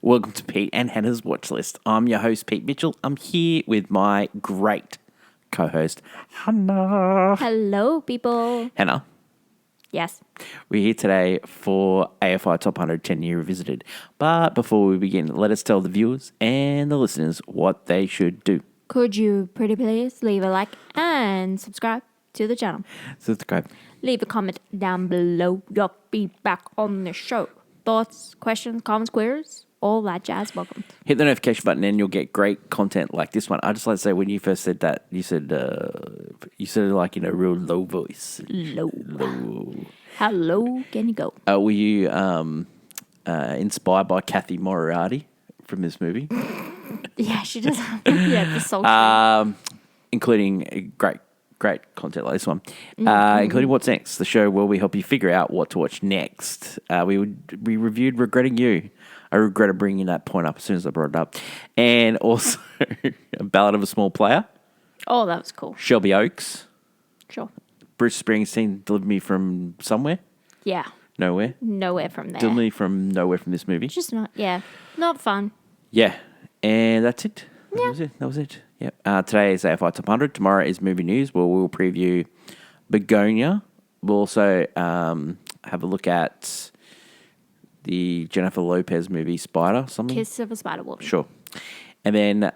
Welcome to Pete and Hannah's Watchlist. I'm your host, Pete Mitchell. I'm here with my great co-host, Hannah. Hello, people. Hannah, Yes. we're here today for AFI Top 100 10-Year Revisited. But before we begin, let us tell the viewers and the listeners what they should do. Could you pretty please leave a like and subscribe to the channel? Subscribe. Leave a comment down below. Your feedback on the show. Thoughts, questions, comments, queries, all that jazz. Welcome. Hit the notification button and you'll get great content like this one. I just like to say, when you first said that, you said it like in a real low voice. Low. Low. How low can you go? Were you inspired by Kathy Moriarty from this movie? Yeah, she does. Yeah, the soul. Including great content like this one, including What's Next, the show where we help you figure out what to watch next. We reviewed Regretting You. I regretted bringing that point up as soon as I brought it up. And also A Ballad of a Small Player. Oh, that was cool. Shelby Oaks. Sure. Bruce Springsteen delivered me from somewhere. Yeah. Nowhere. Nowhere from there. Delivered me from nowhere from this movie. Just not, yeah. Not fun. Yeah. And that's it. Yeah. That was it. Yep. Today is AFI Top 100. Tomorrow is movie news where we'll preview Begonia. We'll also have a look at the Jennifer Lopez movie Spider something. Kiss of a Spider Woman. Sure. And then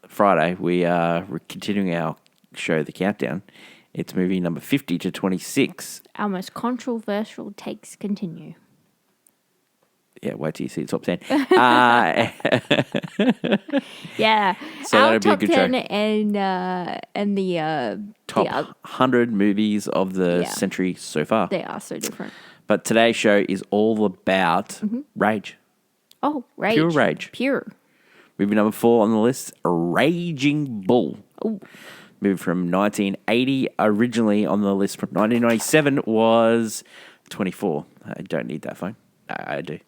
Friday we are continuing our show, The Countdown. It's movie number 50 to 26. Our most controversial takes continue. Yeah, wait till you see the top 10. Yeah. So our that'll be a top good 10 show. and the Top the 100 movies of the century so far. they are so different. But today's show is all about rage. Oh, rage. Pure rage. Pure. Movie number 4 on the list, Raging Bull. Oh. Movie from 1980. Originally on the list from 1997 was 24. I don't need that phone. I do.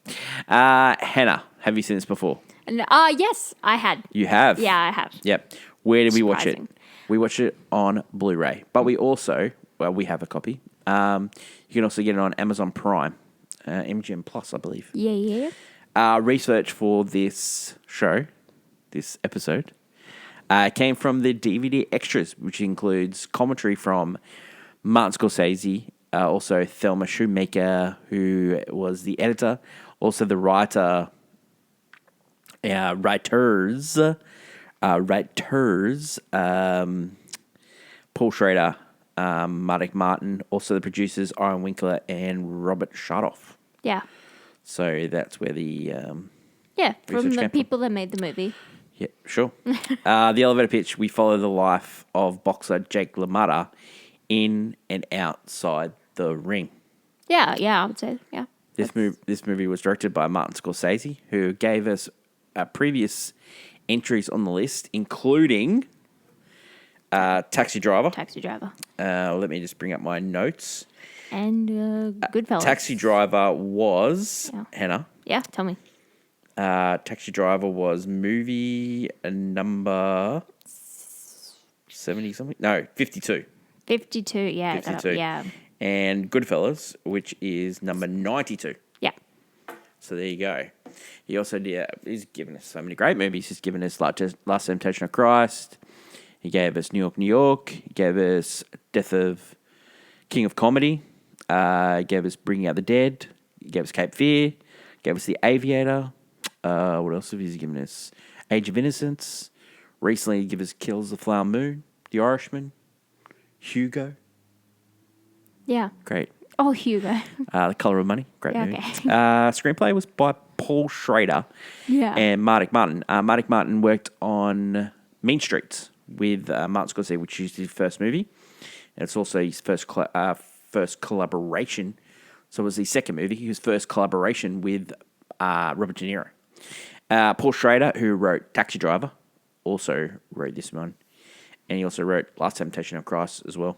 Hannah, have you seen this before? And, yes, I had. You have? Yeah, I have. Yep. Where did we watch it? Surprising. We watched it on Blu-ray. But we also, we have a copy. You can also get it on Amazon Prime, MGM Plus, I believe. Yeah. Research for this show, this episode, came from the DVD extras, which includes commentary from Martin Scorsese, also Thelma Shoemaker, who was the editor, also the writers, Paul Schrader, Martin, also the producers, Aaron Winkler and Robert Shardoff. Yeah. So that's where the Yeah, from research the came people that made the movie. Yeah, sure. The elevator pitch, we follow the life of boxer Jake LaMotta in and outside the ring. Yeah, I would say, yeah. This movie was directed by Martin Scorsese, who gave us previous entries on the list, including Taxi Driver. Let me just bring up my notes. And Goodfellas. Taxi Driver was, Hannah. Yeah, tell me. Taxi Driver was movie number 70-something? No, 52. 52, yeah. 52. Yeah. And Goodfellas, which is number 92. Yeah. So there you go. He also he's given us so many great movies. He's given us Last Temptation of Christ. He gave us New York, New York. He gave us Death of King of Comedy. He gave us Bringing Out the Dead. He gave us Cape Fear. He gave us The Aviator. What else have he given us? Age of Innocence. Recently, he gave us Killers of the Flower Moon. The Irishman. Hugo. Yeah. Great. Oh, Hugo. The Colour of Money. Great movie. Okay. Screenplay was by Paul Schrader and Martin. Martin Martin worked on Mean Streets with Martin Scorsese, which is his first movie. And it's also his first collaboration. So it was his second movie, his first collaboration with Robert De Niro. Paul Schrader, who wrote Taxi Driver, also wrote this one. And he also wrote Last Temptation of Christ as well.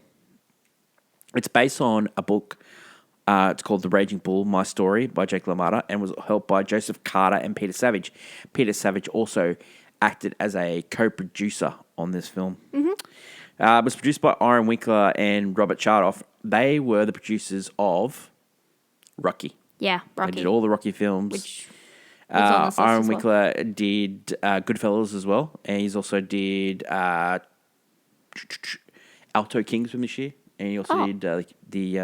It's based on a book. It's called The Raging Bull, My Story by Jake LaMotta, and was helped by Joseph Carter and Peter Savage. Peter Savage also acted as a co-producer on this film. Mm-hmm. It was produced by Aaron Winkler and Robert Shardoff. They were the producers of Rocky. Yeah, Rocky. They did all the Rocky films. Which on this list Aaron as well. Winkler did Goodfellas as well, and he's also did Alto Kings from this year, and he also did the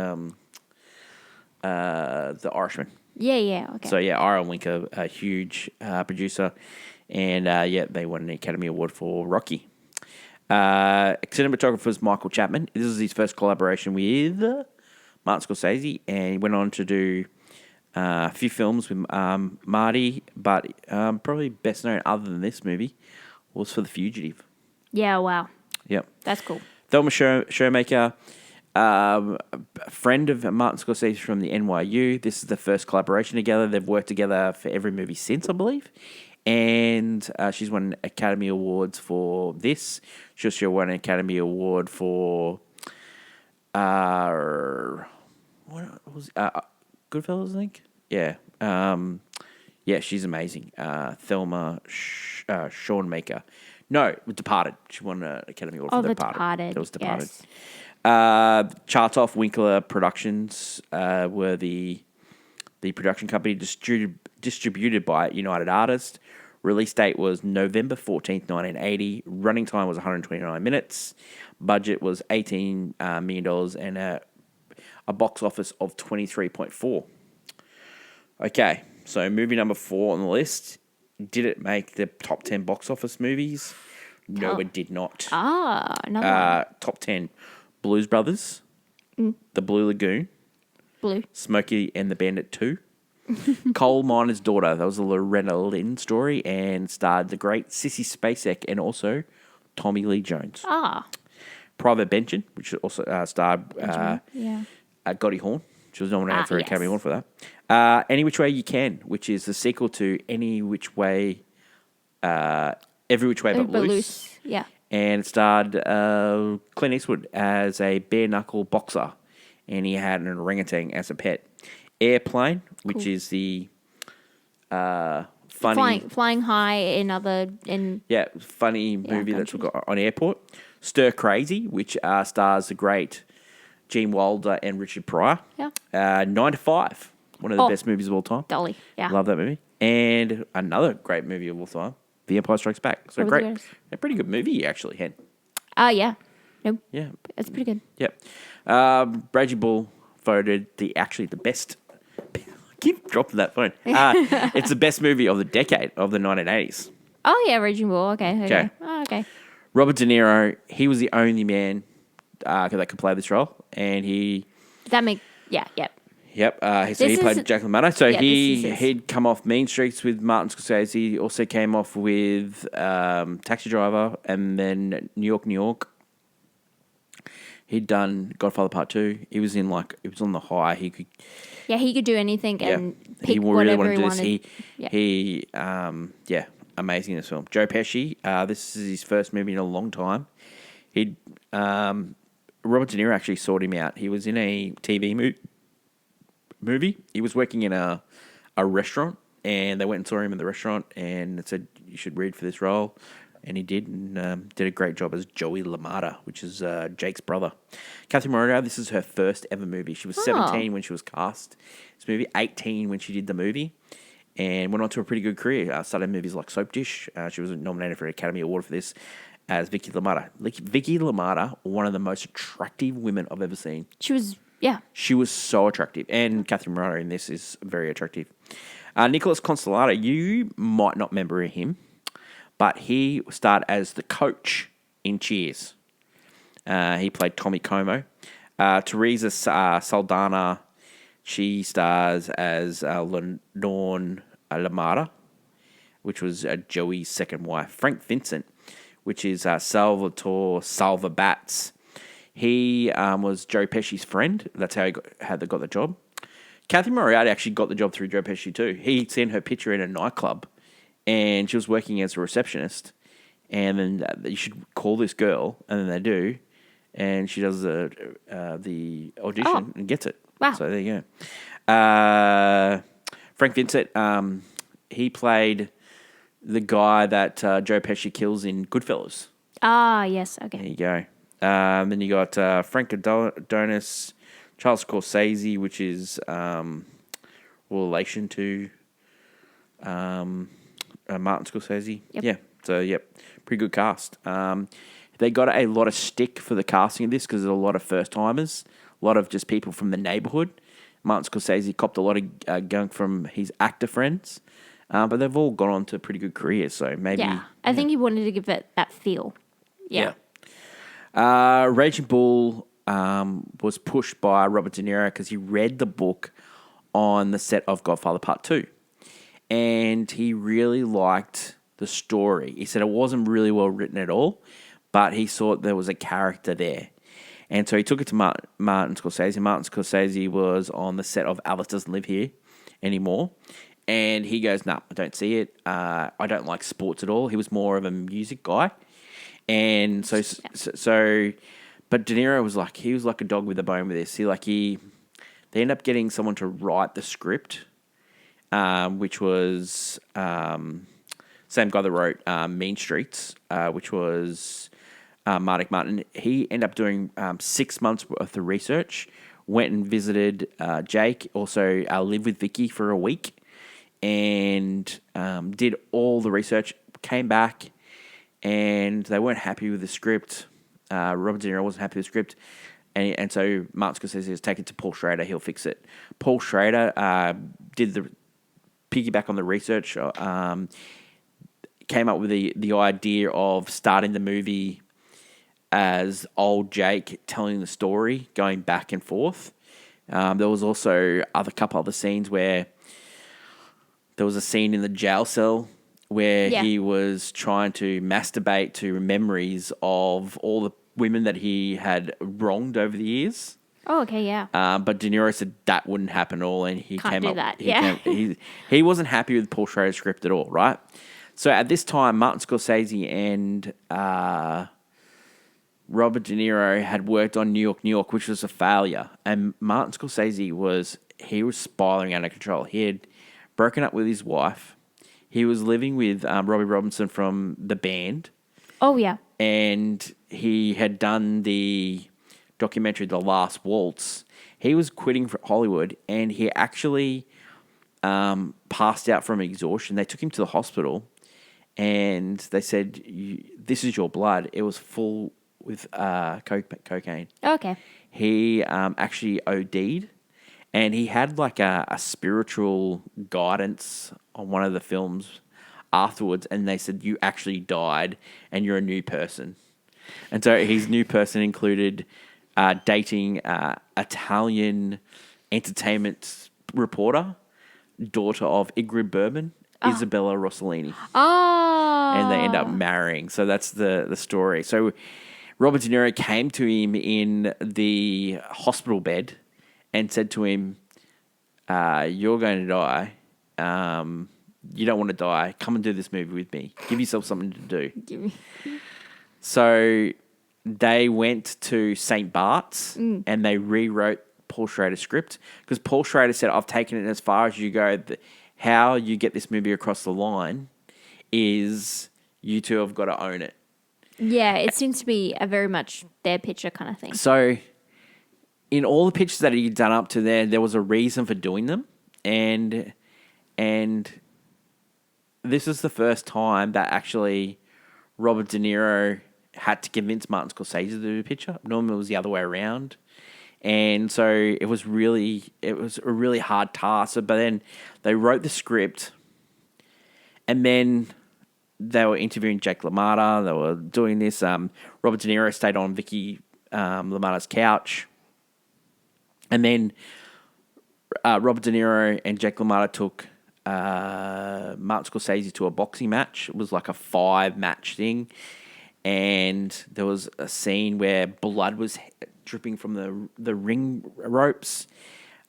Irishman. Yeah. Okay. So yeah, Aaron Winkler, a huge producer, and they won an Academy Award for Rocky. Cinematographer was Michael Chapman. This is his first collaboration with Martin Scorsese, and he went on to do a few films with Marty, but probably best known other than this movie was for The Fugitive. Yeah. Wow. Yep. That's cool. Thelma Showmaker, a friend of Martin Scorsese from the NYU. This is the first collaboration together. They've worked together for every movie since, I believe. And she's won Academy Awards for this. She also won an Academy Award for what was Goodfellas, I think. Yeah. She's amazing. Thelma Shawmaker. No, Departed. She won an Academy Award for The Departed. Departed. That was Departed. Yes. Charts Off Winkler Productions were the production company distributed by United Artists. Release date was November 14th, 1980. Running time was 129 minutes. Budget was $18 million and a box office of 23.4. Okay, so movie number 4 on the list. Did it make the top 10 box office movies? No, it did not. Another one. Top 10. Blues Brothers, The Blue Lagoon, Blue. Smokey and the Bandit 2, Coal Miner's Daughter. That was a Loretta Lynn story and starred the great Sissy Spacek and also Tommy Lee Jones. Private Benjamin, which also starred Goldie Hawn. She was nominated for an Academy Award for that. Any Which Way You Can, which is the sequel to Every Which Way But Loose. Yeah. And it starred Clint Eastwood as a bare-knuckle boxer, and he had an orangutan as a pet. Airplane, which is the funny... Flying high funny movie that's got on airport. Stir Crazy, which stars the great Gene Wilder and Richard Pryor. Yeah. 9 to 5, one of the best movies of all time. Dolly, yeah. Love that movie. And another great movie of all time, The Empire Strikes Back. So great. A pretty good movie, actually, Hen. Yeah. No. Yeah. It's pretty good. Yep. Bradley Bull voted the best. I keep dropping that phone. It's the best movie of the decade, of the 1980s. Oh, yeah, Raging Bull. Okay. Oh, okay. Robert De Niro, he was the only man that could play this role. And he... Yep. So he played Jake LaMotta. So Yeah, he'd come off Mean Streets with Martin Scorsese. He also came off with Taxi Driver and then New York. He'd done Godfather Part 2. He was on the high. He could do anything and pick he really whatever wanted to he do wanted. this. He amazing in this film. Joe Pesci, this is his first movie in a long time. Robert De Niro actually sought him out. He was in a TV movie. He was working in a restaurant, and they went and saw him in the restaurant and said, "You should read for this role." And he did, and did a great job as Joey LaMotta, which is Jake's brother. Catherine Morita, this is her first ever movie. She was 17 when she was cast. This movie, 18 when she did the movie, and went on to a pretty good career. Started movies like Soap Dish. She was nominated for an Academy Award for this as Vicky LaMotta. Vicky LaMotta, one of the most attractive women I've ever seen. She was so attractive. And Catherine Morita in this is very attractive. Nicholas Constellato, you might not remember him, but he starred as the coach in Cheers. He played Tommy Como. Teresa Saldana, she stars as Lorne LaMotta, which was Joey's second wife. Frank Vincent, which is Salvatore Salva-Batz. He was Joe Pesci's friend. That's how they got the job. Catherine Moriarty actually got the job through Joe Pesci too. He'd seen her picture in a nightclub, and she was working as a receptionist. And then you should call this girl, and then they do, and she does the audition and gets it. Wow! So there you go. Frank Vincent, he played the guy that Joe Pesci kills in Goodfellas. Yes. Okay. There you go. Then you got Frank Adonis, Charles Scorsese, which is relation to Martin Scorsese. Yep. Yeah. So, pretty good cast. They got a lot of stick for the casting of this because there's a lot of first-timers, a lot of just people from the neighbourhood. Martin Scorsese copped a lot of gunk from his actor friends, but they've all gone on to pretty good careers, so maybe... Yeah. I think he wanted to give it that feel. Yeah. Raging Bull was pushed by Robert De Niro because he read the book on the set of Godfather Part 2. And he really liked the story. He said it wasn't really well written at all, but he thought there was a character there. And so he took it to Martin Scorsese. Martin Scorsese was on the set of Alice Doesn't Live Here anymore. And he goes, no, I don't see it. I don't like sports at all. He was more of a music guy. And so but De Niro was like, he was like a dog with a bone with this. They ended up getting someone to write the script, which was same guy that wrote Mean Streets, which was Martin. He ended up doing 6 months worth of research, went and visited Jake, also lived with Vicky for a week, and did all the research, came back, and they weren't happy with the script. Robert De Niro wasn't happy with the script, and so Martin Scorsese has taken it to Paul Schrader. He'll fix it. Paul Schrader did the piggyback on the research, came up with the idea of starting the movie as old Jake telling the story, going back and forth. There was also couple other scenes where there was a scene in the jail cell where he was trying to masturbate to memories of all the women that he had wronged over the years. Oh, okay, yeah. But De Niro said that wouldn't happen at all, and he Can't came do up. that, yeah. He wasn't happy with Paul Schrader's script at all, right? So at this time, Martin Scorsese and Robert De Niro had worked on New York, which was a failure. And Martin Scorsese was spiraling out of control. He had broken up with his wife. He was living with Robbie Robinson from the band. Oh, yeah. And he had done the documentary The Last Waltz. He was quitting for Hollywood, and he actually passed out from exhaustion. They took him to the hospital, and they said, "This is your blood." It was full with cocaine. Okay. He actually OD'd, and he had like a spiritual guidance on one of the films afterwards, and they said, "You actually died, and you're a new person." And so his new person included dating Italian entertainment reporter, daughter of Ingrid Bergman, Isabella Rossellini. Oh. And they end up marrying. So that's the story. So Robert De Niro came to him in the hospital bed and said to him, "You're going to die. You don't want to die. Come and do this movie with me. Give yourself something to do." So they went to St. Bart's and they rewrote Paul Schrader's script because Paul Schrader said, "I've taken it as far as you go. How you get this movie across the line is you two have got to own it." Yeah, it seems to be a very much their picture kind of thing. So in all the pictures that he'd done up to there was a reason for doing them. And this is the first time that actually Robert De Niro had to convince Martin Scorsese to do the picture. Normally it was the other way around. And so it was a really hard task. But then they wrote the script, and then they were interviewing Jake LaMotta. They were doing this. Robert De Niro stayed on Vicky LaMotta's couch. And then Robert De Niro and Jake LaMotta took Martin Scorsese to a boxing match. It was like a 5-match thing. And there was a scene where blood was dripping from the ring ropes.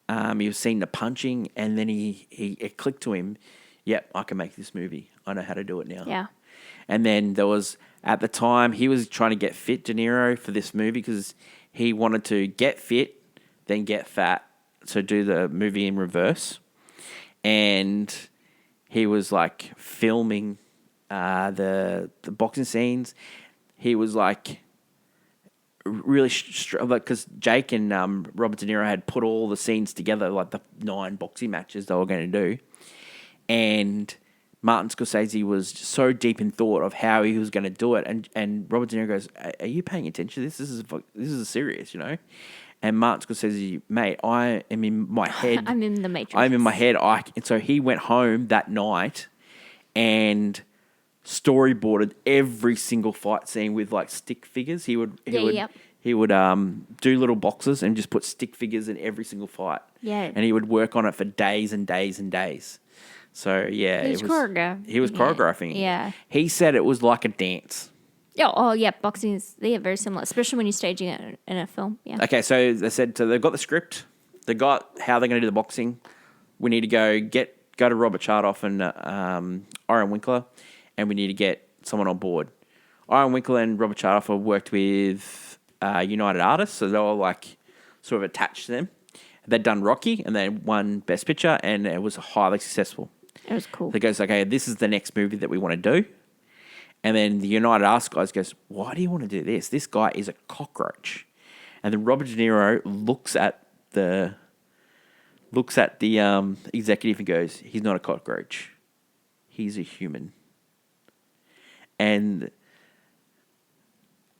He was seeing the punching, and then it clicked to him, "Yep, I can make this movie. I know how to do it now." Yeah. And then there was, at the time, he was trying to get fit, De Niro, for this movie because he wanted to get fit, then get fat, so do the movie in reverse. And he was like filming the boxing scenes. He was like really because Jake and Robert De Niro had put all the scenes together, like the 9 boxing matches they were going to do, and Martin Scorsese was so deep in thought of how he was going to do it, and Robert De Niro goes, "Are you paying attention to this? This is serious, you know." And Martin Scorsese, mate, I am in my head. I'm in the Matrix. I'm in my head. And so he went home that night and storyboarded every single fight scene with like stick figures. He would do little boxes and just put stick figures in every single fight. Yeah. And he would work on it for days and days and days. So yeah, He was choreographing. Yeah. He said it was like a dance. Yeah, boxing is very similar, especially when you're staging it in a film. Yeah. Okay, so they said they've got the script, they got how they're going to do the boxing. We need to go to Robert Chardoff and Aaron Winkler, and we need to get someone on board. Aaron Winkler and Robert Chardoff have worked with United Artists, so they were like sort of attached to them. They'd done Rocky, and they won Best Picture, and it was highly successful. It was cool. They goes, okay, this is the next movie that we want to do. And then the United Artists guys goes, why do you want to do this? This guy is a cockroach. And then Robert De Niro looks at the executive and goes, he's not a cockroach. He's a human. And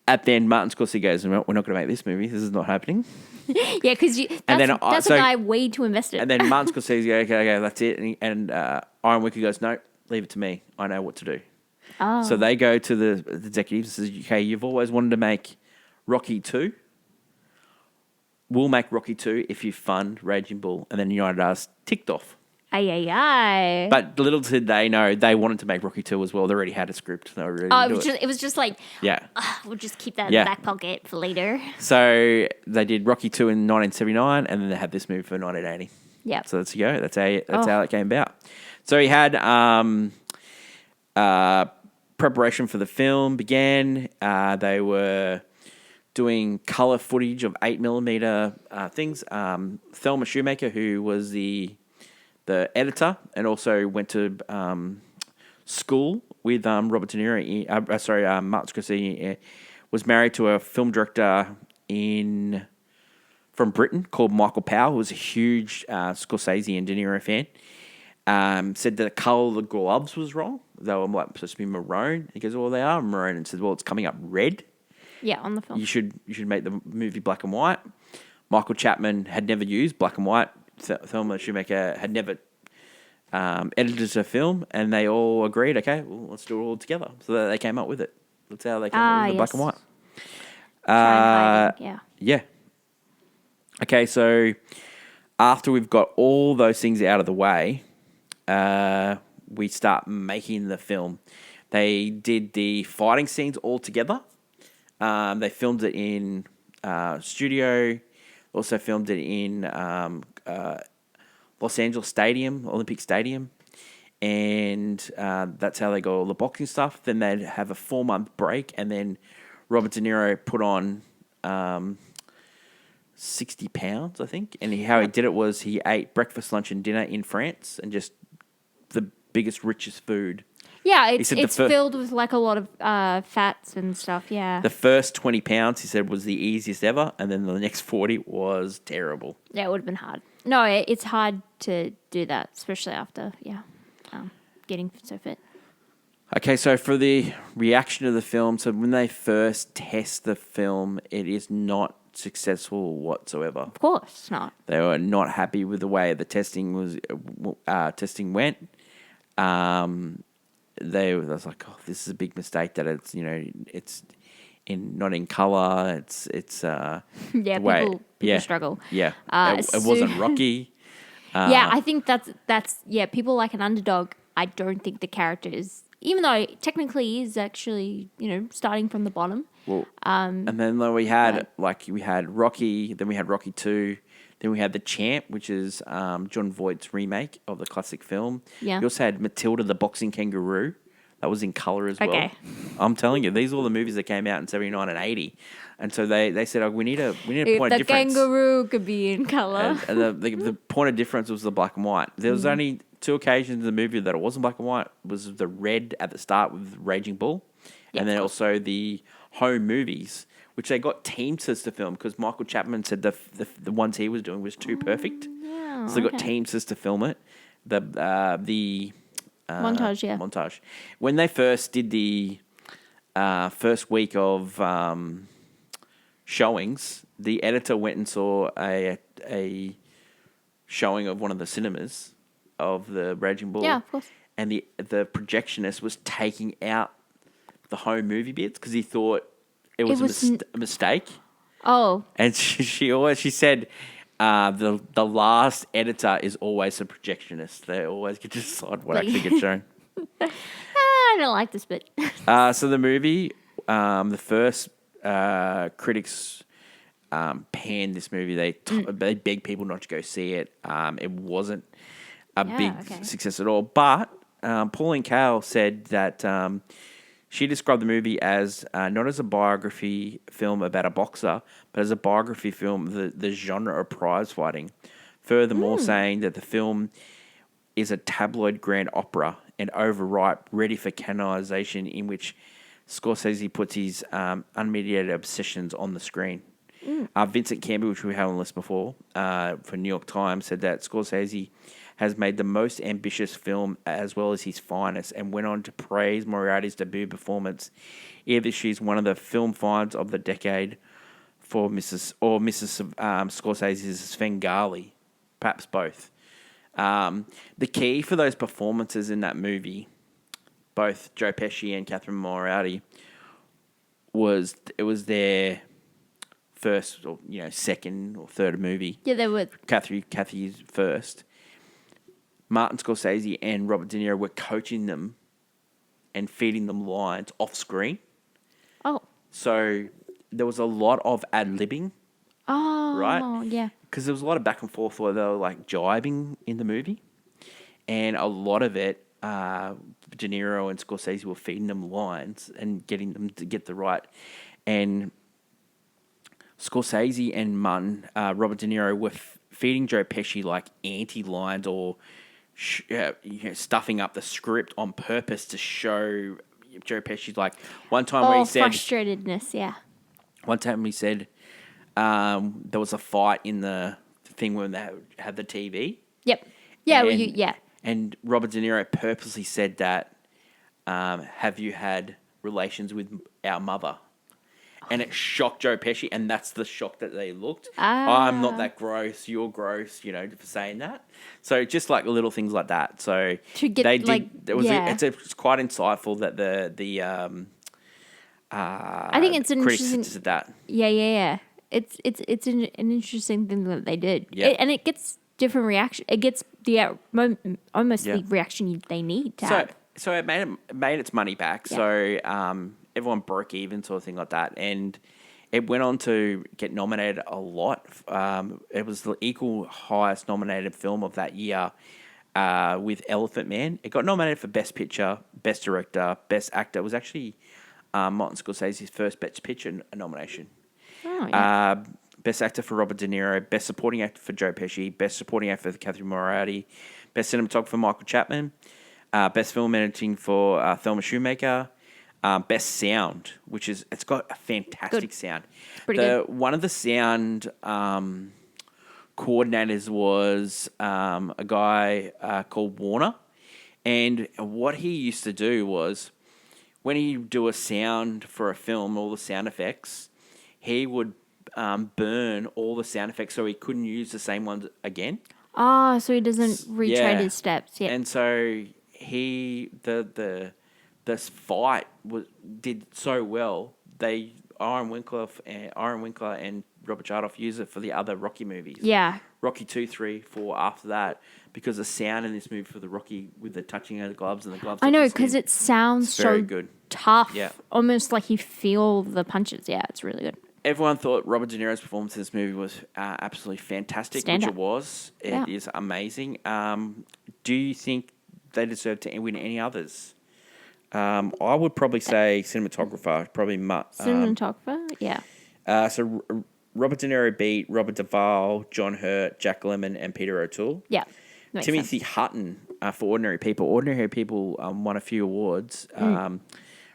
at the end, Martin Scorsese goes, we're not going to make this movie. This is not happening. Yeah, because that's a guy way too invested. And then Martin Scorsese goes, okay, that's it. And Aaron Winkler goes, no, leave it to me. I know what to do. Oh. So they go to the executives and says, okay, you've always wanted to make Rocky 2. We'll make Rocky 2 if you fund Raging Bull. And then United Artists ticked off. Aye. But little did they know, they wanted to make Rocky 2 as well. They already had a script. They were ready to do it. It was just like, yeah, we'll just keep that in the back pocket for later. So they did Rocky 2 in 1979, and then they had this movie for 1980. Yeah. So that's go. That's how it came about. So he had preparation for the film began. They were doing color footage of 8mm things. Thelma Shoemaker, who was the editor and also went to school with Robert De Niro. Martin Scorsese was married to a film director from Britain called Michael Powell, who was a huge Scorsese and De Niro fan. Said that the colour of the gloves was wrong. They were like supposed to be maroon. He goes, well, they are maroon, and said, well, it's coming up red. Yeah, on the film. You should make the movie black and white. Michael Chapman had never used black and white. Thelma Shoemaker had never edited a film, and they all agreed, okay, well, let's do it all together. So they came up with it. That's how they came up with the black and white. Yeah. Okay, so after we've got all those things out of the way, we start making the film. They did the fighting scenes all together. They filmed it in studio. Also filmed it in Los Angeles Stadium, Olympic Stadium. And that's how they got all the boxing stuff. Then they'd have a 4-month break. And then Robert De Niro put on 60 pounds, I think. And how he did it was he ate breakfast, lunch, and dinner in France and just the biggest, richest food. Yeah, it's filled with like a lot of fats and stuff, yeah. The first 20 pounds, he said, was the easiest ever, and then the next 40 was terrible. Yeah, it would have been hard. No, it's hard to do that, especially after, getting so fit. Okay, so for the reaction of the film, so when they first test the film, it is not successful whatsoever. Of course not. They were not happy with the way the testing went. They was like, oh, this is a big mistake that it's not in color. It's people struggle. Yeah, it wasn't Rocky. I think that's people like an underdog. I don't think the character is, even though technically he is actually starting from the bottom. Well, and then we had Rocky, then we had Rocky 2. Then we had The Champ, which is John Voight's remake of the classic film. Yeah. We also had Matilda the Boxing Kangaroo. That was in colour as well. Okay. I'm telling you, these are all the movies that came out in 79 and 80. And so they said, we need a point of difference. The kangaroo could be in colour. And the point of difference was the black and white. There was only 2 occasions in the movie that it wasn't black and white. It was the red at the start with Raging Bull. Yep. And then also the home movies, which they got Teamsters to film because Michael Chapman said the ones he was doing was too perfect. Yeah, so they got Teamsters to film it. The Montage, yeah. montage. When they first did the first week of showings, the editor went and saw a showing of one of the cinemas of the Raging Bull. Yeah, of course. And the projectionist was taking out the home movie bits because he thought it was a mistake. Oh. And she said the last editor is always a projectionist. They always get to decide what actually gets shown. I don't like this bit. So the movie, the first critics panned this movie. They begged people not to go see it. It wasn't a big success at all. But Pauline Kael said that she described the movie as not as a biography film about a boxer, but as a biography film of the genre of prize fighting. Furthermore, saying that the film is a tabloid grand opera and overripe, ready for canonization, in which Scorsese puts his unmediated obsessions on the screen. Vincent Campbell, which we had on the list before, for New York Times, said that Scorsese has made the most ambitious film as well as his finest, and went on to praise Moriarty's debut performance. Either she's one of the film finds of the decade for Mrs. Scorsese's Svengali, perhaps both. The key for those performances in that movie, both Joe Pesci and Catherine Moriarty, was their first or second or third movie. Yeah, they were. Kathy's first. Martin Scorsese and Robert De Niro were coaching them and feeding them lines off screen. Oh. So there was a lot of ad-libbing. Oh. Right? Yeah. Because there was a lot of back and forth where they were like jibing in the movie. And a lot of it, De Niro and Scorsese were feeding them lines and getting them to get the right. And Scorsese and Martin, Robert De Niro, were feeding Joe Pesci like anti-lines or stuffing up the script on purpose to show Joe Pesci. Like one time where he said... frustratedness, yeah. One time he said there was a fight in the thing when they had the TV. Yep. Yeah, And Robert De Niro purposely said that, have you had relations with our mother? And it shocked Joe Pesci, and that's the shock that they looked. I'm not that gross, you're gross, for saying that. So just like little things like that. So to get they did. It's quite insightful that the I think it's an interesting. Did that. Yeah. It's an interesting thing that they did. Yeah. And it gets different reaction. It gets the the reaction they need to have. So it made its money back. Yeah. So everyone broke even, sort of thing like that, and it went on to get nominated a lot. It was the equal highest nominated film of that year with Elephant Man. It got nominated for Best Picture, Best Director, Best Actor. It was actually Martin Scorsese's first Best Picture nomination. Oh, yeah. Best Actor for Robert De Niro, Best Supporting Actor for Joe Pesci, Best Supporting Actor for Catherine Moriarty, Best Cinematographer Michael Chapman, Best Film Editing for Thelma Shoemaker, Best Sound, it's got a fantastic sound. It's pretty good. One of the sound coordinators was a guy called Warner, and what he used to do was when he would do a sound for a film, all the sound effects, he would burn all the sound effects so he couldn't use the same ones again. Oh, so he doesn't retread his steps. Yeah. And so this fight did so well. Aaron Winkler and Robert Chardoff used it for the other Rocky movies. Yeah. Rocky 2, 3, 4 after that, because the sound in this movie for the Rocky with the touching of the gloves and the gloves. I know, because it sounds so good. Tough. Yeah. Almost like you feel the punches. Yeah, it's really good. Everyone thought Robert De Niro's performance in this movie was absolutely fantastic, which it was. It is amazing. Do you think they deserve to win any others? I would probably say cinematographer. Probably cinematographer, yeah. So Robert De Niro beat Robert Duvall, John Hurt, Jack Lemmon, and Peter O'Toole. Yeah. Timothy Hutton for Ordinary People. Ordinary People won a few awards.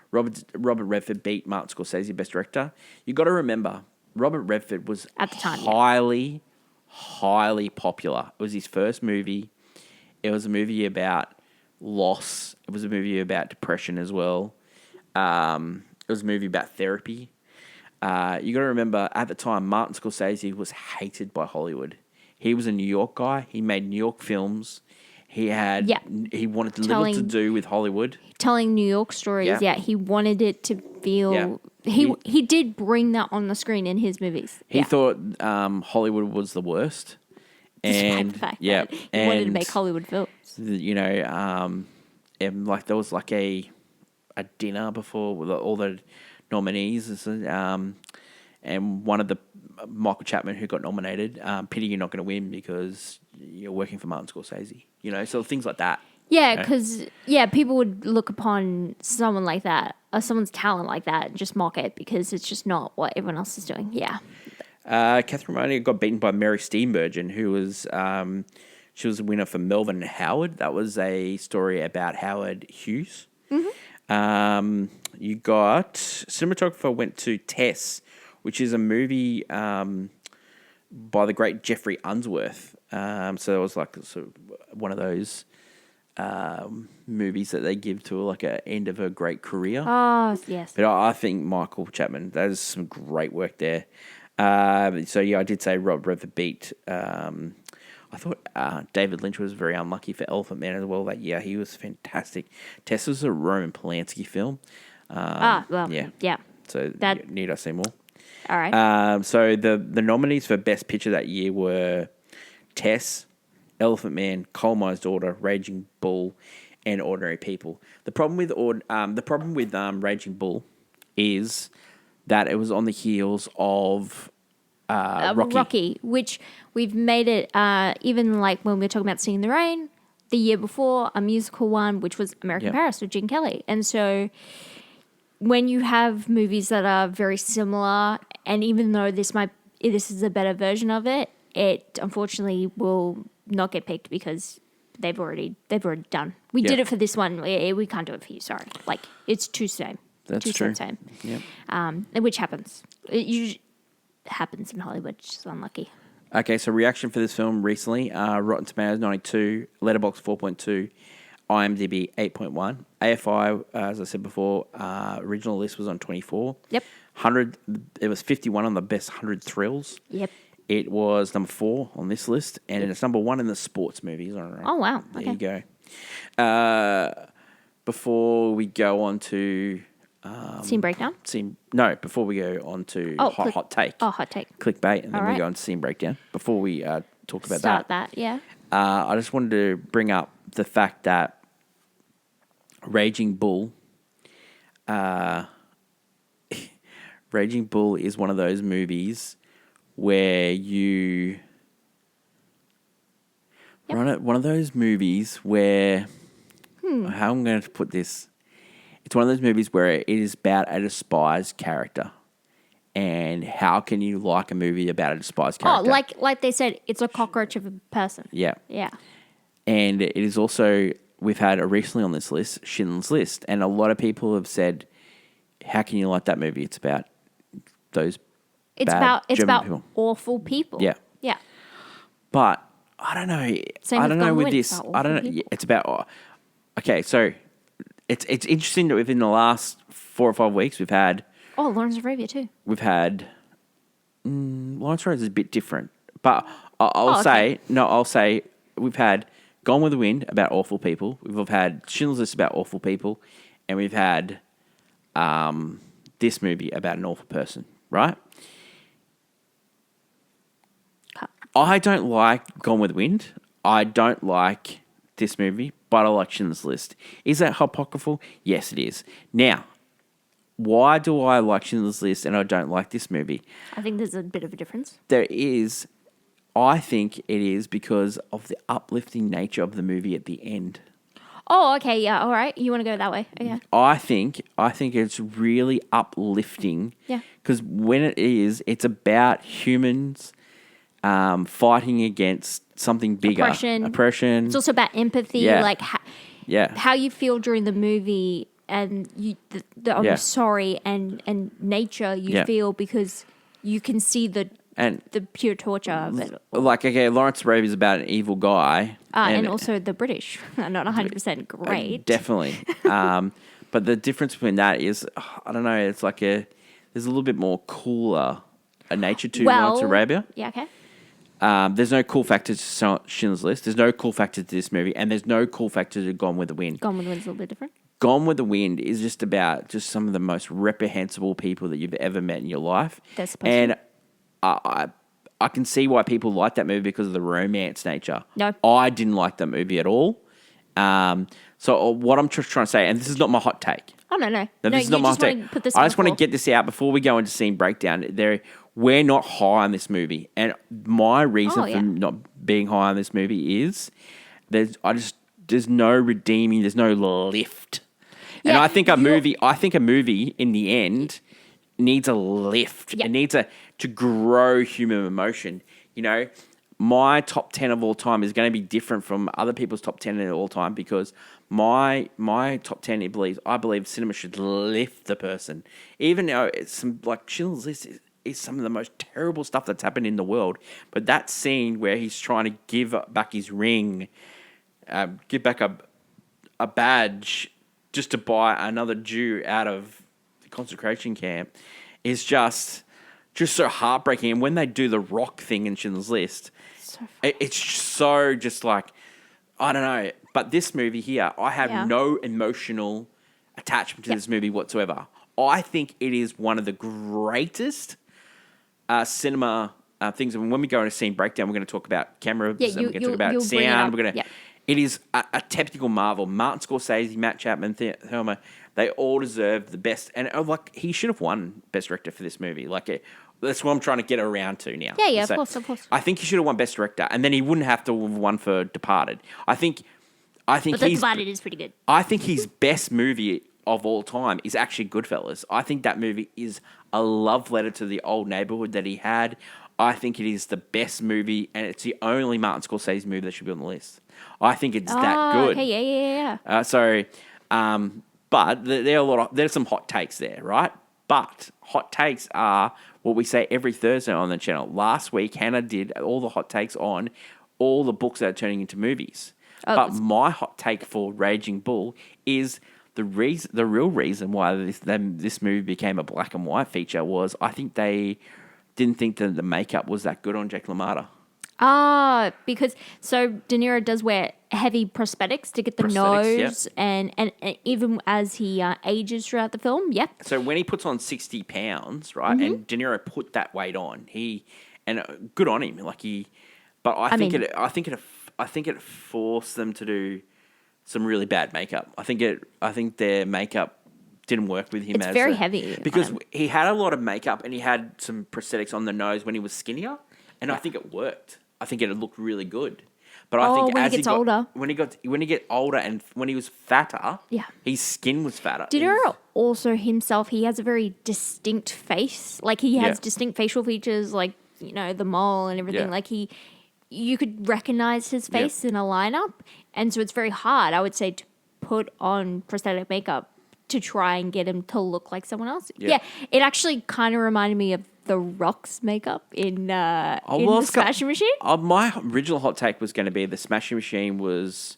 Robert Redford beat Martin Scorsese, Best Director. You got to remember, Robert Redford was at the time highly popular. It was his first movie. It was a movie about loss. It was a movie about depression as well. It was a movie about therapy. You got to remember, at the time, Martin Scorsese was hated by Hollywood. He was a New York guy. He made New York films. He wanted little to do with Hollywood. Telling New York stories, he wanted it to feel... He did bring that on the screen in his movies. He thought Hollywood was the worst. And the fact that he wanted to make Hollywood films. You know, and like there was like a dinner before with all the nominees, and one of the Michael Chapman who got nominated. Pity you're not going to win because you're working for Martin Scorsese. You know, so things like that. Yeah, because people would look upon someone like that or someone's talent like that and just mock it because it's just not what everyone else is doing. Yeah. Catherine Mooney got beaten by Mary Steenburgen, who was she was a winner for Melvin and Howard. That was a story about Howard Hughes. Mm-hmm. You got cinematographer went to Tess, which is a movie by the great Jeffrey Unsworth. So it was like sort of one of those movies that they give to like an end of a great career. Oh, yes. But I think Michael Chapman, that is some great work there. So yeah, I did say Rob Rev beat. I thought David Lynch was very unlucky for Elephant Man as well that year. He was fantastic. Tess was a Roman Polanski film. Yeah. So need I say more? All right. So the nominees for Best Picture that year were Tess, Elephant Man, Coal Mine's Daughter, Raging Bull, and Ordinary People. The problem with Raging Bull is that it was on the heels of Rocky, which we've made it even like when we were talking about Singing in the Rain the year before, a musical one, which was American Paris with Gene Kelly. And so when you have movies that are very similar, and even though this is a better version of it, it unfortunately will not get picked because they've already done. We did it for this one. We can't do it for you. Sorry, like it's too same. That's true. Same. Yep. Which happens. It usually happens in Hollywood. It's just unlucky. Okay, so reaction for this film recently: Rotten Tomatoes 92, Letterboxd 4.2, IMDb 8.1, AFI, as I said before, original list was on 24. Yep. 100. It was 51 on the best 100 thrills. Yep. It was number 4 on this list, and it's number 1 in the sports movies. All right. Oh wow! There you go. Before we go on to scene breakdown. Before we go on to hot take. Oh, hot take. Clickbait, and then we go on to scene breakdown. Before we talk about Start that. Yeah. I just wanted to bring up the fact that Raging Bull is one of those movies where you one of those movies where how I'm going to put this. It's one of those movies where it is about a despised character. And how can you like a movie about a despised character? Oh, like they said, it's a cockroach of a person. Yeah. Yeah. And it is also, we've had recently on this list, Schindler's List. And a lot of people have said, how can you like that movie? It's about those It's bad about German people. awful people. Yeah. Yeah. But I don't know. Same I with don't know Gone with With, this. it's about I don't know. awful people. It's about. Okay, so it's interesting that within the last 4 or 5 weeks we've had Lawrence of Arabia too. Lawrence Rose is a bit different, but I'll say we've had Gone with the Wind about awful people. We've had Schindler's List about awful people, and we've had this movie about an awful person. Right? I don't like Gone with the Wind. I don't like this movie, but I like Schindler's List. Is that hypocritical? Yes, it is. Now, why do I like Schindler's List and I don't like this movie? I think there's a bit of a difference. There is. I think it is because of the uplifting nature of the movie at the end. Oh, okay, yeah, all right. You want to go that way? Okay. I think it's really uplifting. Yeah. Because when it is, it's about humans fighting against something bigger. Oppression. It's also about empathy, like how you feel during the movie, and the sorry and nature you feel because you can see the And the pure torture of it. like, okay, Lawrence Arabia's about an evil guy. And also the British are not 100% great. Definitely. But the difference between that is, I don't know, it's like there's a little bit more cooler a nature to Lawrence Arabia. Yeah, okay. There's no cool factor to Schindler's List. There's no cool factor to this movie. And there's no cool factor to Gone with the Wind. Gone with the Wind's a little bit different. Gone with the Wind is just about just some of the most reprehensible people that you've ever met in your life. They're supposed and to. I can see why people like that movie because of the romance nature. No. I didn't like that movie at all. So what I'm just trying to say, and this is not my hot take. Oh, no. This is not my hot take. I just want to get this out before we go into scene breakdown. We're not high on this movie. And my reason for not being high on this movie is there's no redeeming, there's no lift. Yeah, and I think a movie in the end needs a lift. Yeah. It needs to grow human emotion. You know, my top 10 of all time is going to be different from other people's top 10 of all time because my top 10, I believe cinema should lift the person. Even though it's some, like, Schindler's List is some of the most terrible stuff that's happened in the world. But that scene where he's trying to give back his ring, give back a badge just to buy another Jew out of the concentration camp is just so heartbreaking. And when they do the rock thing in Schindler's List, it's so just like, I don't know. But this movie here, I have no emotional attachment to this movie whatsoever. I think it is one of the greatest cinema things. And when we go into scene breakdown, we're going to talk about cameras and we're going to talk about sound. It is a typical marvel. Martin Scorsese, Matt Chapman, Thelma, they all deserve the best. And like he should have won Best Director for this movie. That's what I'm trying to get around to now. Yeah, of course. I think he should have won Best Director, and then he wouldn't have to have won for Departed. I think but Departed is pretty good. I think his best movie of all time is actually Goodfellas. I think that movie is a love letter to the old neighborhood that he had. I think it is the best movie, and it's the only Martin Scorsese movie that should be on the list. I think it's that good. Okay, yeah. But there's some hot takes there, right? But hot takes are what we say every Thursday on the channel. Last week, Hannah did all the hot takes on all the books that are turning into movies. But my hot take for Raging Bull is the real reason why this movie became a black and white feature was I think they didn't think that the makeup was that good on Jake LaMotta. Because De Niro does wear heavy prosthetics to get the nose and even as he ages throughout the film, So when he puts on 60 pounds, right, and De Niro put that weight on, good on him, I think it forced them to do some really bad makeup. I think their makeup didn't work with him. It's very heavy because he had a lot of makeup and he had some prosthetics on the nose when he was skinnier, and I think it worked. I think it looked really good. But I think as he gets older, when he get older and when he was fatter, his skin was fatter. De Niro also himself, he has a very distinct face. Like he has distinct facial features, like the mole and everything. Like you could recognize his face in a lineup, and so it's very hard, I would say, to put on prosthetic makeup to try and get him to look like someone else. Yeah, it actually kind of reminded me of The Rock's makeup in the Smashing Machine. My original hot take was going to be the Smashing Machine was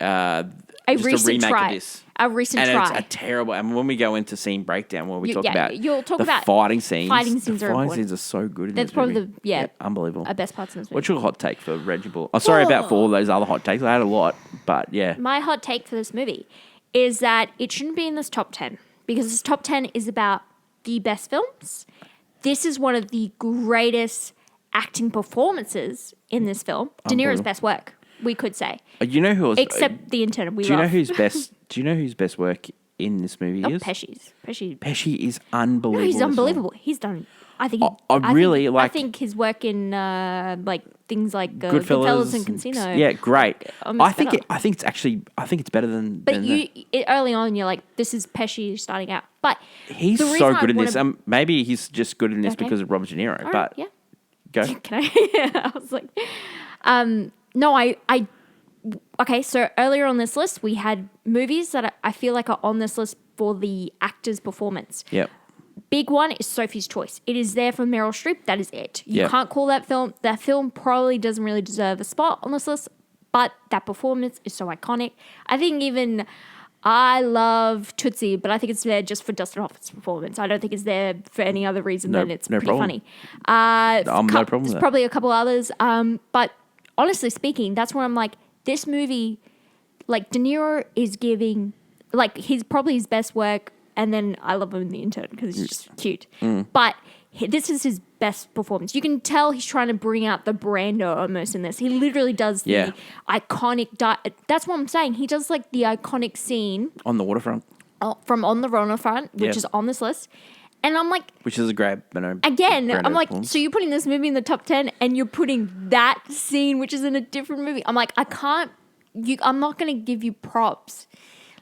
a recent try. It's a terrible. And when we go into scene breakdown, when we talk about fighting scenes. Fighting scenes are so good in That's this probably movie. Unbelievable. Our best parts in this movie. What's your hot take for Raging Bull? Oh, sorry about for all those other hot takes. I had a lot, but yeah. My hot take for this movie is that it shouldn't be in this top 10 because this top 10 is about the best films. This is one of the greatest acting performances in this film. De Niro's best work, we could say. You know who? Except the intern. Do you know whose best? Do you know whose best work in this movie is? Pesci's. Pesci is unbelievable. No, he's unbelievable. He's done. I think. I think his work in things like Goodfellas and Casino. Yeah, great. I think it's better than. But early on, you're like, this is Pesci starting out. But he's so good in this. Maybe he's just good in this because of Robert De Niro. All but right, go. Can I? I was like, no, Okay, so earlier on this list, we had movies that I feel like are on this list for the actor's performance. Yep. big one is Sophie's Choice. It is there for Meryl Streep. That is it. You Yep. can't call that film. That film probably doesn't really deserve a spot on this list, but that performance is so iconic. I think even I love Tootsie, but I think it's there just for Dustin Hoffman's performance. I don't think it's there for any other reason than it's pretty problem. funny. No problem with There's that. probably a couple others. But honestly speaking, that's where I'm like, this movie, like De Niro is giving, like he's probably his best work. And then I love him in The Intern because he's just cute. But this is his best performance. You can tell he's trying to bring out the Brando almost in this. He literally does the iconic... that's what I'm saying. He does like the iconic scene... On the waterfront. From On the Waterfront, which is on this list. And I'm like... Which is a great... Again, Brando I'm like, performance. so you're putting this movie in the top 10 and you're putting that scene, which is in a different movie. I'm like, I can't... I'm not going to give you props.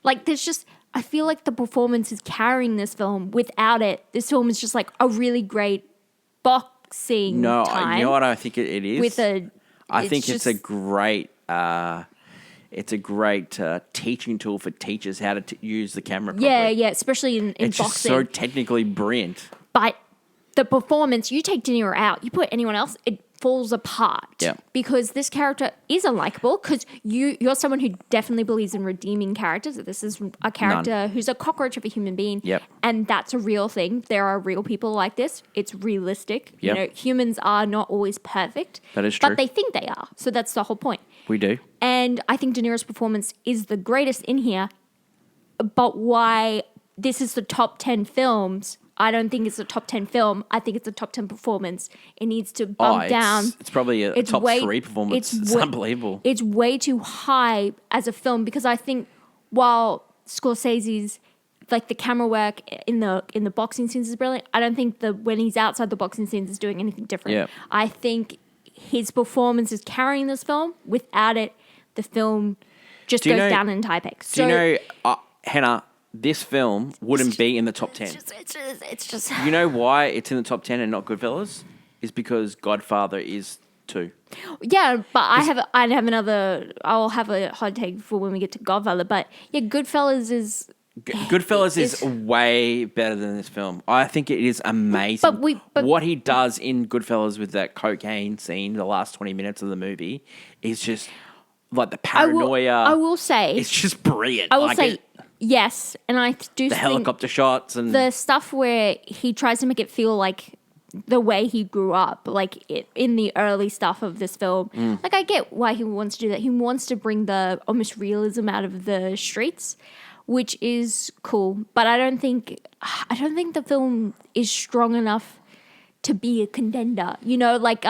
Like, there's just... I feel like the performance is carrying this film. Without it, this film is just like a really great boxing time. You know what I think it is? I think it's a great teaching tool for teachers how to use the camera properly. Yeah, especially in it's boxing. It's just so technically brilliant. But the performance, you take De Niro out, you put anyone else, it falls apart. Yeah. Because this character is unlikable because you're someone who definitely believes in redeeming characters. This is a character who's a cockroach of a human being. Yep. And that's a real thing. There are real people like this. It's realistic. Yep. You know, humans are not always perfect. That is true. But they think they are. So that's the whole point. We do. And I think De Niro's performance is the greatest in here. But why this is the top 10 films... I don't think it's a top 10 film. I think it's a top 10 performance. It needs to bump down. It's probably a top 3 performance. It's unbelievable. It's way too high as a film because I think while Scorsese's like the camera work in the boxing scenes is brilliant, I don't think when he's outside the boxing scenes is doing anything different. Yeah. I think his performance is carrying this film. Without it, the film just goes down in typex. Do you know, Hannah, this film wouldn't be in the top 10. It's just... You know why it's in the top 10 and not Goodfellas? Is because Godfather is 2. Yeah, but I'll have a hot take for when we get to Godfather. But yeah, Goodfellas is... Goodfellas is way better than this film. I think it is amazing. But what he does in Goodfellas with that cocaine scene, the last 20 minutes of the movie, is just like the paranoia. I will say... It's just brilliant. I will say... Yes, and I do the think helicopter shots and the stuff where he tries to make it feel like the way he grew up, like in the early stuff of this film. Like I get why he wants to do that. He wants to bring the almost realism out of the streets, which is cool. But I don't think the film is strong enough to be a contender. You know, like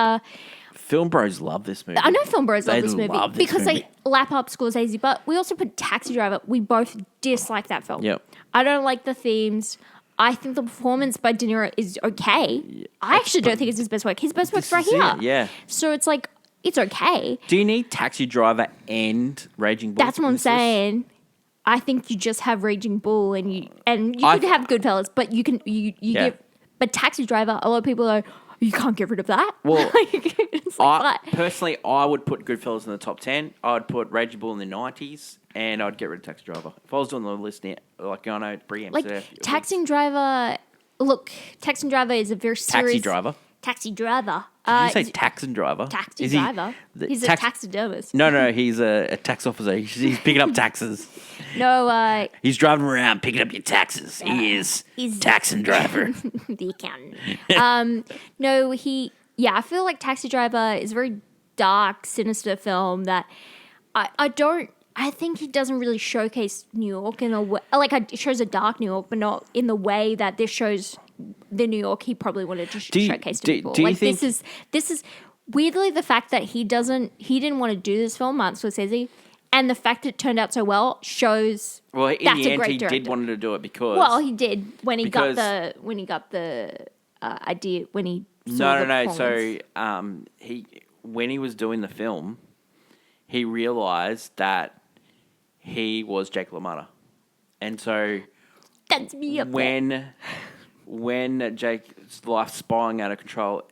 Film bros love this movie. I know film bros love this movie because movie. they lap up Scorsese, but we also put Taxi Driver. We both dislike that film. Yep. I don't like the themes. I think the performance by De Niro is okay. I actually don't think it's his best work. His best work's right here. Yeah. So it's like, it's okay. Do you need Taxi Driver and Raging Bull? That's what I'm saying. I think you just have Raging Bull and you could have Goodfellas, but you give. But Taxi Driver, a lot of people are, you can't get rid of that. Well, personally, I would put Goodfellas in the top 10. I would put Raging Bull in the 90s, and I'd get rid of Taxi Driver. If I was doing the list now, like I know preempts. like Taxi Driver. Look, Taxi Driver is a very serious. Taxi Driver. Taxi Driver. Did you say Taxi Driver? Taxi Driver. He's a taxidermist. No, he's a tax officer. He's picking up taxes. No, he's driving around picking up your taxes. He's Taxi Driver. The accountant. I feel like Taxi Driver is a very dark, sinister film that I think he doesn't really showcase New York in a way. Like, it shows a dark New York, but not in the way that this shows the New York he probably wanted to showcase to people. Do you think this is weirdly the fact that he didn't want to do this film, Martin Scorsese, and the fact that it turned out so well shows. Well, in that's the a end, great he director. did want to do it because. Well, he did when he got the idea when he. Saw No. So when he was doing the film, he realized that he was Jake LaMotta, and so that's me up when Jake's life spiraling out of control,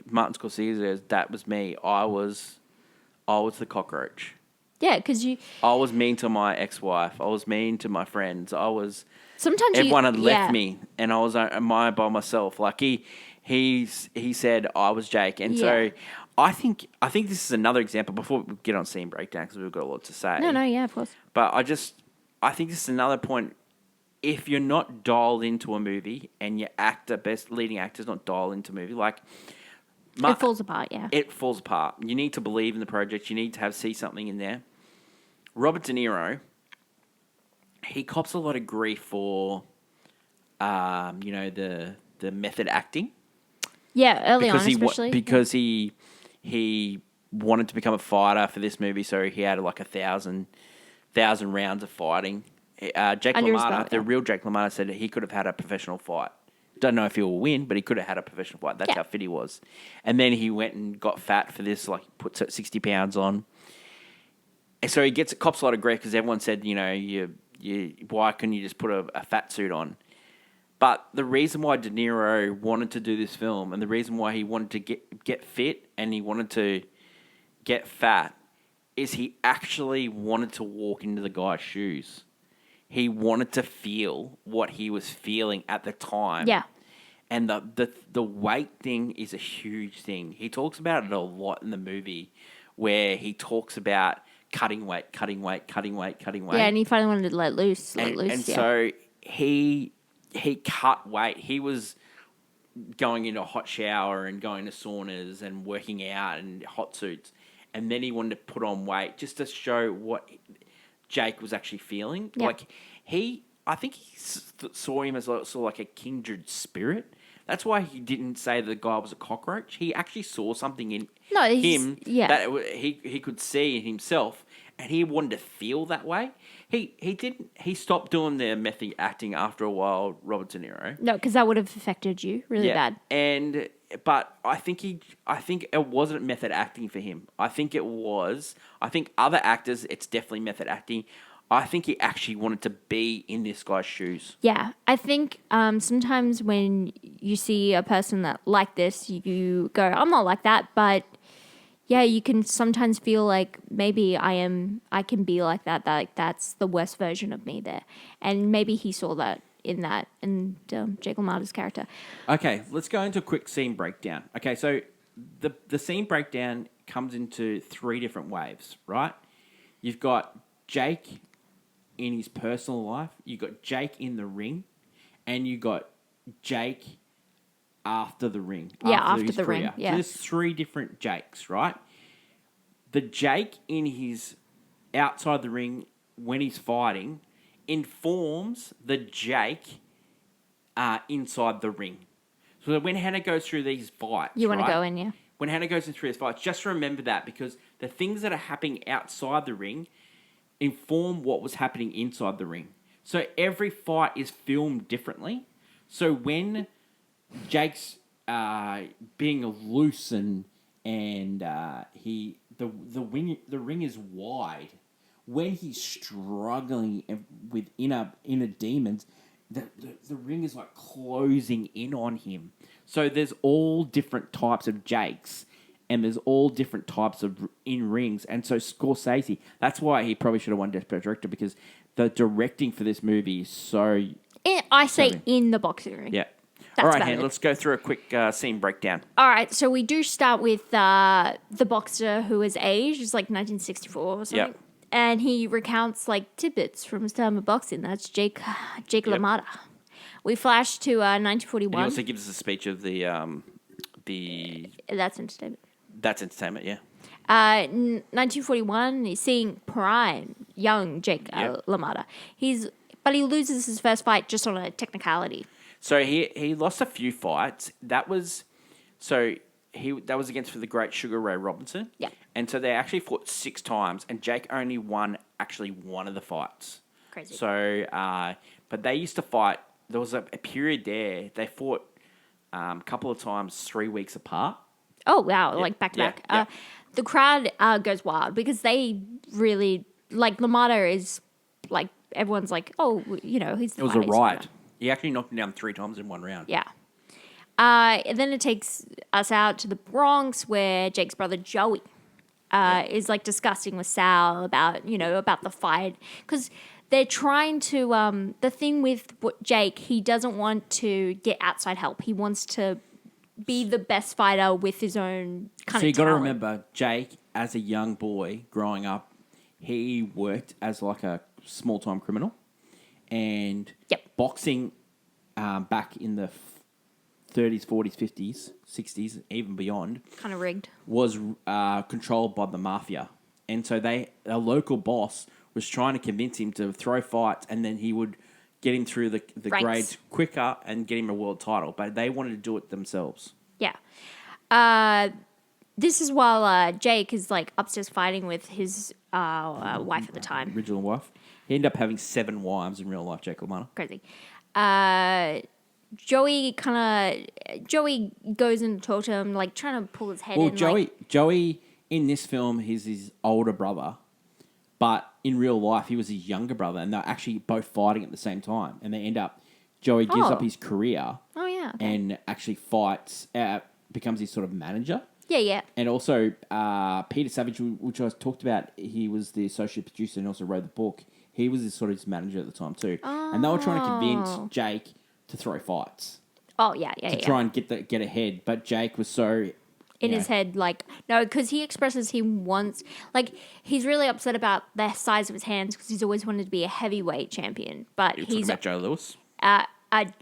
Martin Scorsese says, that was me. I was the cockroach. Yeah, because I was mean to my ex-wife. I was mean to my friends. sometimes Everyone had left me, and I was by myself. Like he said I was Jake, and so I think this is another example. Before we get on scene breakdown, because we've got a lot to say. No, yeah, of course. But I think this is another point. If you're not dialed into a movie, and your leading actor's not dialed into a movie, like It falls apart. Yeah, it falls apart. You need to believe in the project. You need to see something in there. Robert De Niro, he cops a lot of grief for, the method acting. Yeah, early on, especially. Because he wanted to become a fighter for this movie, so he had like 1,000 rounds of fighting. Jake LaMotta, the real Jake LaMotta, said he could have had a professional fight. Don't know if he will win, but he could have had a professional fight. That's how fit he was. And then he went and got fat for this, like puts 60 pounds on. And so he cops a lot of grief because everyone said, why couldn't you just put a fat suit on? But the reason why De Niro wanted to do this film, and the reason why he wanted to get fit and he wanted to get fat, is he actually wanted to walk into the guy's shoes. He wanted to feel what he was feeling at the time. Yeah. And the weight thing is a huge thing. He talks about it a lot in the movie, where he talks about cutting weight. Yeah, and he finally wanted to let loose. So he cut weight. He was going into a hot shower and going to saunas and working out and hot suits. And then he wanted to put on weight just to show what Jake was actually feeling. Yeah. Like I think he saw him as like a kindred spirit. That's why he didn't say the guy was a cockroach. He actually saw something in him that he could see in himself, and he wanted to feel that way. He stopped doing the method acting after a while, Robert De Niro. No, because that would have affected you really bad. But I think it wasn't method acting for him. I think other actors, it's definitely method acting. I think he actually wanted to be in this guy's shoes. Yeah, I think sometimes when you see a person that like this, you go, I'm not like that, but yeah, you can sometimes feel like maybe I can be like that. Like that's the worst version of me there, and maybe he saw that in Jake LaMotta's character. Okay, let's go into a quick scene breakdown. Okay, so the scene breakdown comes into 3 different waves, right? You've got Jake in his personal life, you got Jake in the ring, and you got Jake after the ring. After the ring. Yeah. So there's 3 different Jakes, right? The Jake in his outside the ring when he's fighting informs the Jake inside the ring. So when Hannah goes through these fights, you want to go in, yeah. When Hannah goes through these fights, just remember that, because the things that are happening outside the ring inform what was happening inside the ring. So every fight is filmed differently. So when Jake's being loose and the ring is wide, when he's struggling with inner demons, the ring is like closing in on him. So there's all different types of Jakes, and there's all different types of in rings. And so Scorsese, that's why he probably should have won Best Director, because the directing for this movie is so... in the boxing ring. Yeah. That's all right, Hannah, let's go through a quick scene breakdown. All right, so we do start with the boxer who is aged. It's like 1964 or something. Yep. And he recounts like tidbits from his time of boxing. That's Jake LaMotta. We flash to 1941. And he also gives us a speech of the... That's entertainment. That's entertainment, yeah. 1941, he's seeing prime, young Jake LaMotta. But he loses his first fight just on a technicality. So he lost a few fights. That was against the great Sugar Ray Robinson. Yeah. And so they actually fought 6 times, and Jake only won one of the fights. Crazy. So, but they used to fight. There was a period there. They fought a couple of times 3 weeks apart. Oh, wow. Like back to back. Yep. The crowd goes wild because they really, like, LaMotta is, like, everyone's like, oh, he's the It was a riot. He actually knocked him down 3 times in 1 round. Yeah. And then it takes us out to the Bronx where Jake's brother Joey is like discussing with Sal about about the fight, because they're trying to. The thing with Jake, he doesn't want to get outside help. He wants to be the best fighter with his own kind So of you got to talent. remember, Jake, as a young boy growing up, he worked as like a small-time criminal, and boxing back in the 30s, 40s, 50s, 60s, even beyond, Kind of rigged. was controlled by the mafia. And so a local boss was trying to convince him to throw fights, and then he would get him through the Ranks. grades quicker and get him a world title. But they wanted to do it themselves. Yeah. This is while Jake is like upstairs fighting with his wife at the time. Original wife. He ended up having 7 wives in real life, Jake LaMotta. Crazy. Joey goes in to talk to him, like trying to pull his head in. Joey in this film, he's his older brother, but in real life, he was his younger brother, and they're actually both fighting at the same time. And they end up, Joey gives up his career. Oh, yeah. Okay. And actually fights, becomes his sort of manager. Yeah. And also, Peter Savage, which I talked about, he was the associate producer and also wrote the book. He was his manager at the time too. Oh. And they were trying to convince Jake to throw fights. Oh, yeah. To try and get ahead. But Jake was so... in his head, like, no, because he expresses he wants, like, he's really upset about the size of his hands because he's always wanted to be a heavyweight champion. But You're talking about Joe Lewis?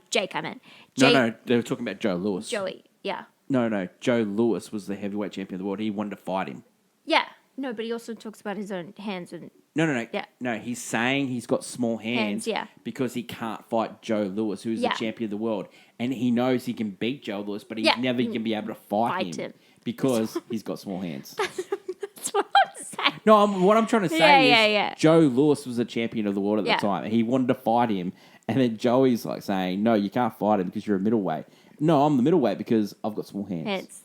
Jake, I meant. Jake, No, they were talking about Joe Lewis. Joey, yeah. No, Joe Lewis was the heavyweight champion of the world. He wanted to fight him. Yeah, no, but he also talks about his own hands and... No. Yeah. No, he's saying he's got small hands because he can't fight Joe Lewis, who's the champion of the world. And he knows he can beat Joe Lewis, but he's never going to be able to fight him because he's got small hands. That's what I'm saying. No, what I'm trying to say is Joe Lewis was the champion of the world at the time. And he wanted to fight him. And then Joey's like saying, no, you can't fight him because you're a middleweight. No, I'm the middleweight because I've got small hands.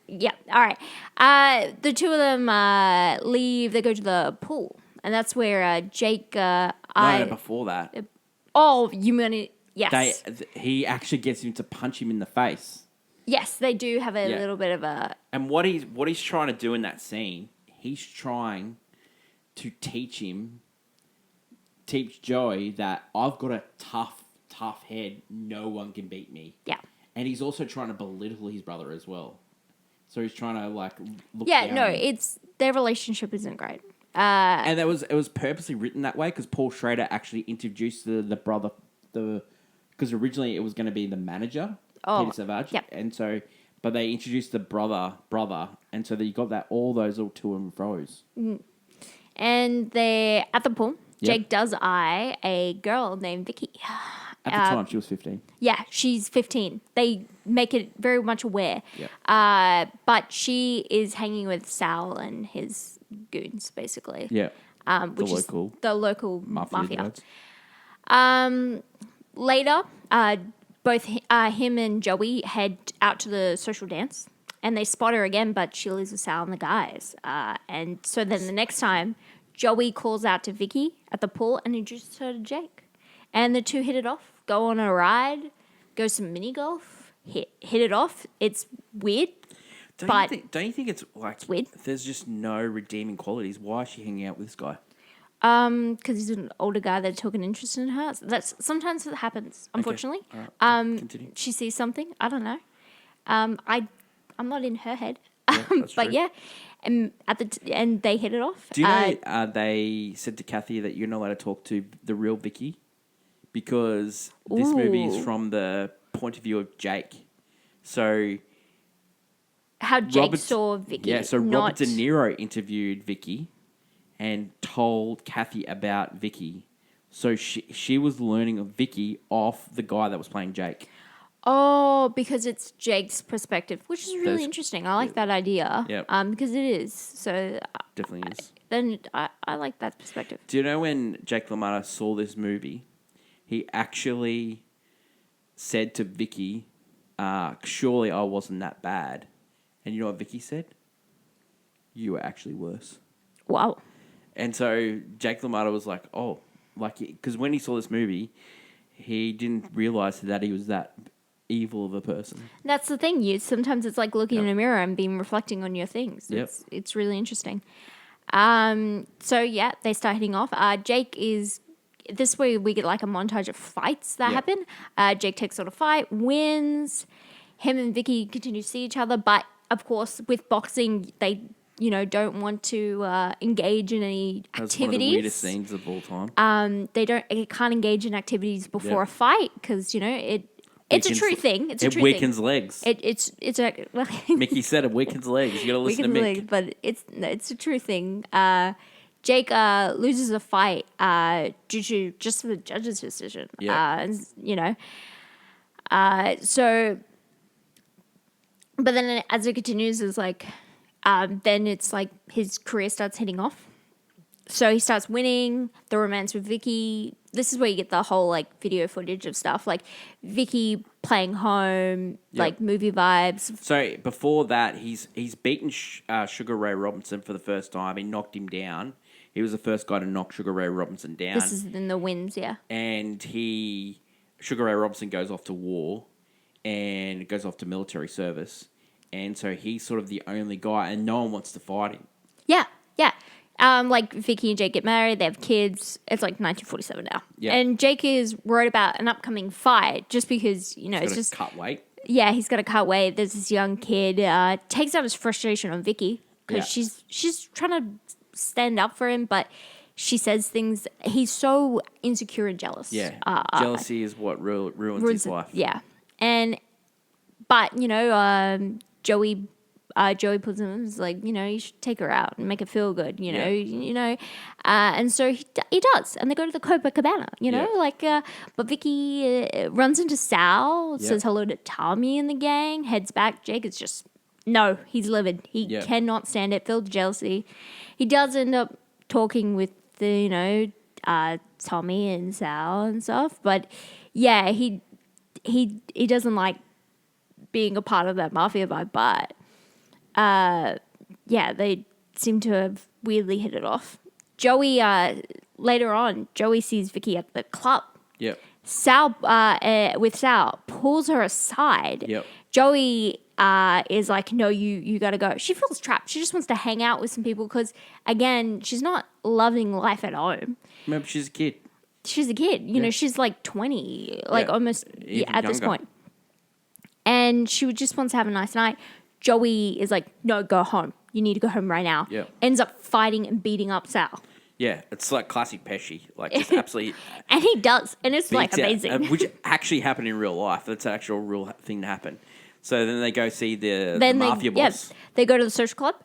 Yeah, all right. The two of them leave. They go to the pool. And that's where Jake... No, before that. Oh, you mean it? Yes. He actually gets him to punch him in the face. Yes, they do have a little bit of a... And what he's trying to do in that scene, he's trying to teach Joey that I've got a tough head. No one can beat me. Yeah. And he's also trying to belittle his brother as well. So he's trying to look Yeah, down no, on him. their relationship isn't great. And it was purposely written that way because Paul Schrader actually introduced the brother, because originally it was going to be the manager, Peter Savage. Yep. And so, but they introduced the brother, and so you got all those little to and fro's. And they're at the pool. Yep. Jake does eye a girl named Vicky. At the time, she was 15. Yeah, she's 15. They make it very much aware. Yep. But she is hanging with Sal and his goons, basically. Yeah. Which is the local mafia. Nerds. Later, both him and Joey head out to the social dance. And they spot her again, but she leaves with Sal and the guys. And so then the next time, Joey calls out to Vicky at the pool and introduces her to Jake. And the two hit it off, go on a ride, go some mini golf, hit it off. It's weird. Don't you think it's like it's weird? There's just no redeeming qualities? Why is she hanging out with this guy? Because he's an older guy that took an interest in her. Sometimes it happens, unfortunately. Okay. All right. Continue. She sees something. I don't know. I'm not in her head. Yeah, that's but true. yeah, and and they hit it off. Do you know they said to Kathy that you're not allowed to talk to the real Vicky because this movie is from the point of view of Jake. So how Jake saw Vicky. Yeah, so Robert De Niro interviewed Vicky and told Kathy about Vicky. So she was learning of Vicky off the guy that was playing Jake. Oh, because it's Jake's perspective, which is really interesting. I like that idea. Yeah. Because it is. So Definitely is. Then I like that perspective. Do you know when Jake LaMotta saw this movie, he actually said to Vicky, surely I wasn't that bad. And you know what Vicky said? You were actually worse. Wow. And so Jake LaMotta was like, oh, like, because when he saw this movie, he didn't realize that he was that evil of a person. That's the thing. Sometimes it's like looking in a mirror and being reflecting on your things. Yep. It's really interesting. So yeah, they start hitting off. Jake is this way we get like a montage of fights that happen. Jake takes on a fight, wins. Him and Vicky continue to see each other, but of course with boxing they don't want to engage in any activities. That's one of the weirdest scenes of all time. It can't engage in activities before a fight because it's a true thing. It's a true thing. It weakens legs. It's a Mickey said it weakens legs. You got to listen to Mick. legs, but it's a true thing. Jake loses a fight due to just the judge's decision. Yeah. So, but then as it continues, it's like, then it's like his career starts hitting off. So he starts winning the romance with Vicky. This is where you get the whole like video footage of stuff like Vicky playing home, like movie vibes. So before that, he's beaten Sugar Ray Robinson for the first time. He knocked him down. He was the first guy to knock Sugar Ray Robinson down. This is in the wins, yeah. And Sugar Ray Robinson goes off to war and goes off to military service. And so he's sort of the only guy, and no one wants to fight him. Yeah. Like Vicky and Jake get married, they have kids. It's like 1947 now. Yeah. And Jake is worried about an upcoming fight just because, it's just cut weight. Yeah, he's got to cut weight. There's this young kid takes out his frustration on Vicky because she's trying to stand up for him, but she says things. He's so insecure and jealous. Yeah, jealousy is what ruins his life. Yeah, but Joey puts him is like, you should take her out and make her feel good, and so he does, and they go to the Copacabana, but Vicky runs into Sal, says hello to Tommy and the gang, heads back. Jake is just, no, he's livid. He cannot stand it, filled with jealousy. He does end up talking with the, Tommy and Sal and stuff, but yeah, he doesn't like being a part of that mafia vibe, but they seem to have weirdly hit it off. Joey, later on, Joey sees Vicky at the club. Yep. Sal, with Sal, pulls her aside. Yep. Joey is like, no, you got to go. She feels trapped. She just wants to hang out with some people because, again, she's not loving life at home. Remember, she's a kid. She's a kid. She's like 20, almost at this point. And she just wants to have a nice night. Joey is like, no, go home. You need to go home right now. Yep. Ends up fighting and beating up Sal. Yeah, it's like classic Pesci. Like, just absolutely. And he does. And it's like amazing. Which actually happened in real life. That's an actual real thing to happen. So then they go see the mafia boss. Yes, they go to the social club.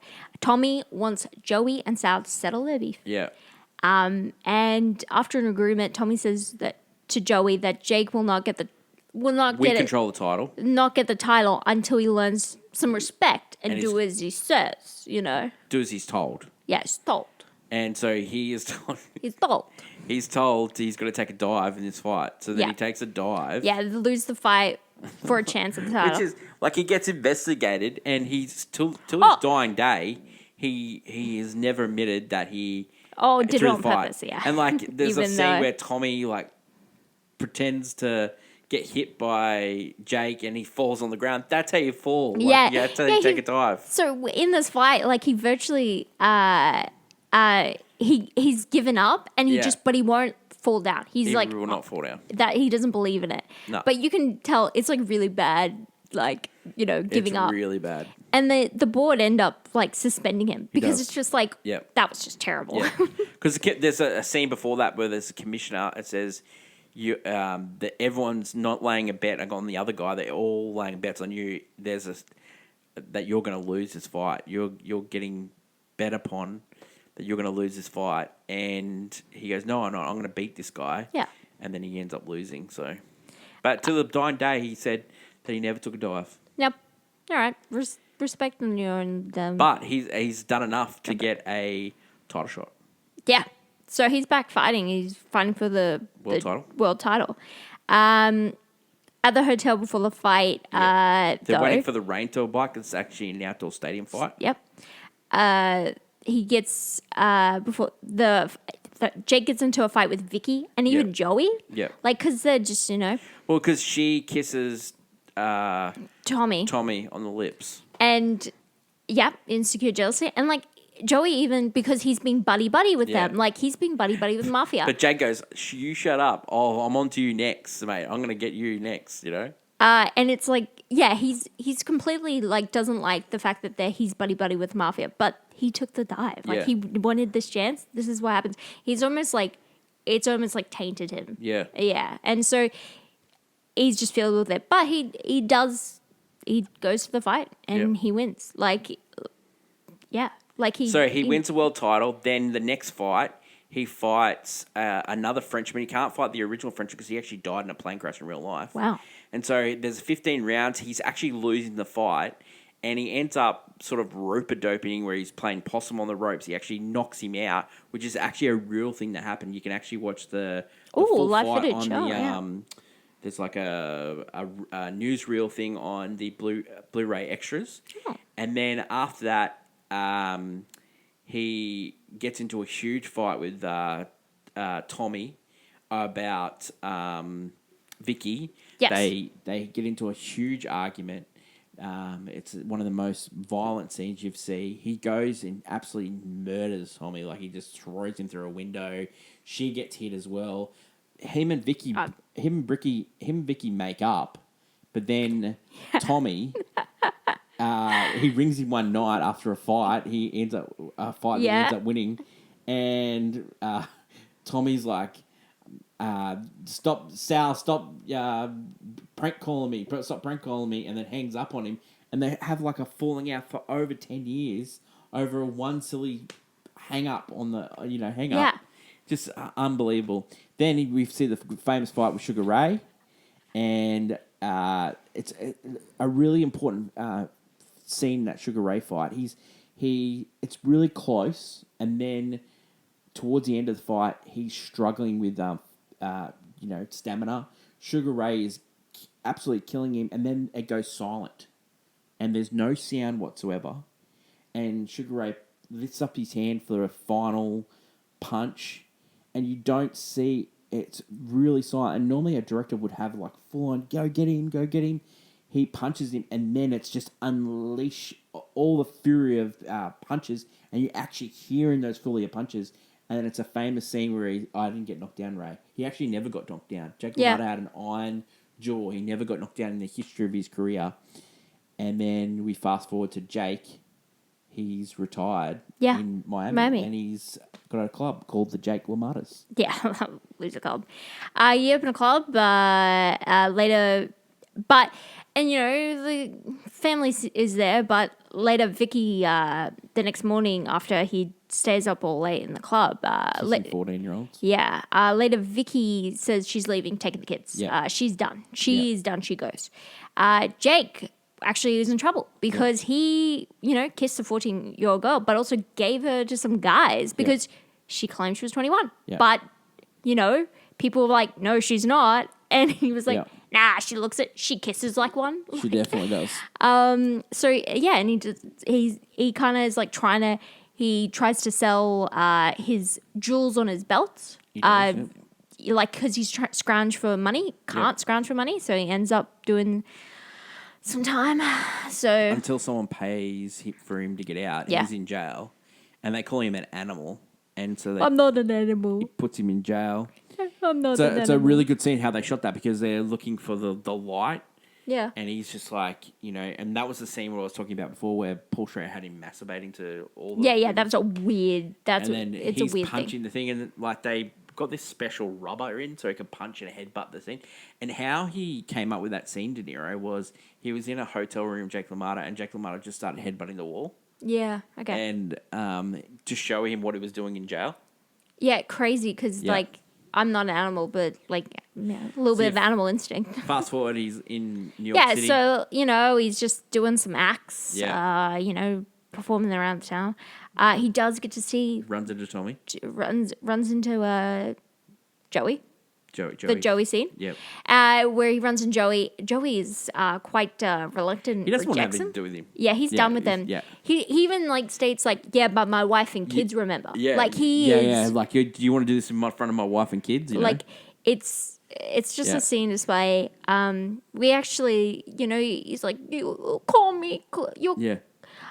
Tommy wants Joey and Sal to settle their beef. Yeah. And after an agreement, Tommy says that to Joey that Jake will not get the control the title. Not get the title until he learns some respect and do as he says, Do as he's told. Yeah, he's told. And so he is told. He's told. He's told he's got to take a dive in this fight. So then he takes a dive. Yeah, they lose the fight for a chance at the title. Which is, like, he gets investigated, and he's, till his dying day, he has never admitted that he... Oh, did it on purpose, yeah. And, like, there's a scene where Tommy, like, pretends to get hit by Jake and he falls on the ground. That's how you fall. Yeah. Like, that's how you take a dive. So in this fight, like, he virtually he's given up and but he won't fall down. He will not fall down. That he doesn't believe in it. No. But you can tell it's like really bad, like, giving up. It's really bad. And the board end up like suspending him because it's just like that was just terrible. Because there's a scene before that where there's a commissioner. It says that everyone's not laying a bet on the other guy. They're all laying bets on you. That you're going to lose this fight. You're getting bet upon that you're going to lose this fight. And he goes, no, I'm not. I'm going to beat this guy. Yeah. And then he ends up losing. So, but to the dying day, he said that he never took a dive. Yep. All right. Respecting you and them. But he's done enough to get a title shot. Yeah. So he's back fighting. He's fighting for the world title. At the hotel before the fight, they're waiting for the rain to abate. It's actually an outdoor stadium fight. Yep. He gets Jake gets into a fight with Vicky and even Joey. Yeah. Like, because they're just Well, because she kisses Tommy. Tommy on the lips. And, insecure jealousy. And, like, Joey even, because he's been buddy-buddy with them. Like, he's been buddy-buddy with Mafia. But Jake goes, you shut up. Oh, I'm on to you next, mate. I'm going to get you next, you know? And it's like, he's completely, like, doesn't like the fact that he's buddy-buddy with Mafia. But he took the dive. Like, he wanted this chance. This is what happens. He's almost like, it's almost like tainted him. Yeah. Yeah. And so he's just filled with it. But he goes to the fight and he wins. Like, like he wins the world title. Then the next fight, he fights another Frenchman. He can't fight the original Frenchman because he actually died in a plane crash in real life. Wow. And so there's 15 rounds. He's actually losing the fight. And he ends up sort of rope-a-doping where he's playing possum on the ropes. He actually knocks him out, which is actually a real thing that happened. You can actually watch the full live fight footage. on the... There's like a newsreel thing on the Blu-ray extras. Oh. And then after that, he gets into a huge fight with Tommy about Vicky. Yes. They get into a huge argument. It's one of the most violent scenes you've seen. He goes and absolutely murders Tommy. Like, he just throws him through a window. She gets hit as well. Him and Vicky make up, but then Tommy, he rings him one night after a fight. He ends up ends up winning, and Tommy's like, "Stop, Sal! Stop prank calling me! Stop prank calling me!" And then hangs up on him, and they have like a falling out for over 10 years over one silly hang up on the hang up. Just unbelievable. Then we see the famous fight with Sugar Ray, and it's a really important scene in that Sugar Ray fight. It's really close, and then towards the end of the fight, he's struggling with stamina. Sugar Ray is absolutely killing him, and then it goes silent, and there's no sound whatsoever. And Sugar Ray lifts up his hand for a final punch. And you don't see, it's really silent. And normally a director would have like full on, go get him. He punches him, and then it's just unleash all the fury of punches, and you actually hearing those fury of punches. And then it's a famous scene where I didn't get knocked down, Ray. He actually never got knocked down. Jake LaMotta had an iron jaw. He never got knocked down in the history of his career. And then we fast forward to Jake. He's retired in Miami. And he's got a club called the Jake LaMottas. Yeah, loser club. He opened a club later, and the family is there, but later Vicky, the next morning after he stays up all late in the club. 14-year-olds. Yeah. Later Vicky says she's leaving, taking the kids. Yeah. She's done. She's done. She goes. Jake actually is in trouble because he, kissed a 14-year-old girl, but also gave her to some guys because she claimed she was 21. Yeah. But, people were like, no, she's not. And he was like, nah, she kisses like one. She definitely does. And he kind of is like he tries to sell his jewels on his belt. Because he's trying to scrounge for money, can't scrounge for money. So he ends up doing some time. So until someone pays for him to get out, he's in jail, and they call him an animal. And so I'm not an animal. He puts him in jail. I'm not an animal. It's a really good scene how they shot that because they're looking for the light. Yeah. And he's just like, and that was the scene where I was talking about before where Paul Schrader had him masturbating to all the... Yeah, that was a weird... It's a weird thing. He's punching the thing, and like they got this special rubber in so he could punch and headbutt the thing. And how he came up with that scene, De Niro, was he was in a hotel room, Jake LaMotta, and Jake LaMotta just started headbutting the wall. Yeah, okay. And to show him what he was doing in jail. Yeah, crazy, because, I'm not an animal, but, a little bit of animal instinct. Fast forward, he's in New York City. Yeah, so, he's just doing some acts, performing around town. He does get to see... Runs into Tommy. Runs into Joey. Joey. The Joey scene. Yep. Where he runs into Joey. Joey is quite reluctant. He doesn't want rejects anything him. to do with him. Yeah, he's done with them. Yeah. He even states but my wife and kids remember. Yeah. Like he is. Yeah. Like, do you want to do this in front of my wife and kids? You know? it's just a scene display. We actually, he's like, you call me, Yeah.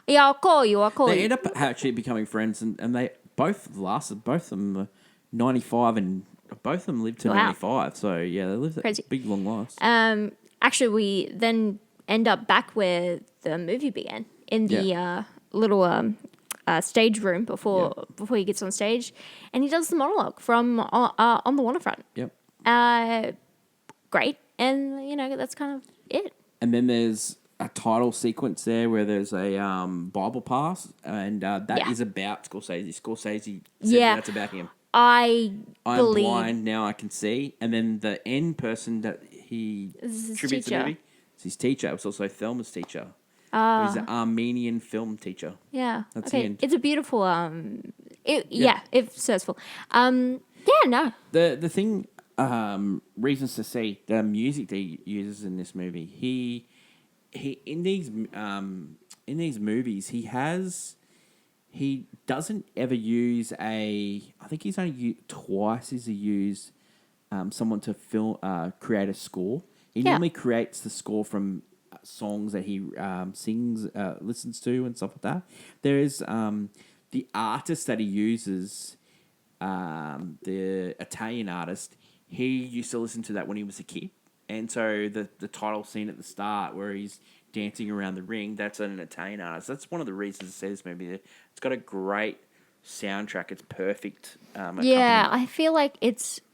yeah, I'll call you. They end up actually becoming friends, and they both lasted. Both of them were 95, and both of them lived to 95. So yeah, they lived Crazy. big long lives. Actually, we then end up back where the movie began in the little stage room before he gets on stage, and he does the monologue from on the waterfront. Yep. Great, and that's kind of it. And then there's a title sequence there where there's a Bible pass, and that is about Scorsese. Scorsese said that's about him. I'm blind, now I can see. And then the end person that he tributes the movie is his teacher. It was also Thelma's teacher. He's an Armenian film teacher. Yeah. That's the end. It's a beautiful it's successful. No. The thing, reasons to see, the music that he uses in this movie, he in these movies, he doesn't ever use I think he's only twice has he used someone to create a score. He normally creates the score from songs that he sings, listens to, and stuff like that. There is the artist that he uses, the Italian artist. He used to listen to that when he was a kid, and so the title scene at the start where he's dancing around the ring, that's an Italian artist. That's one of the reasons to see this movie. It's got a great soundtrack. It's perfect. I feel like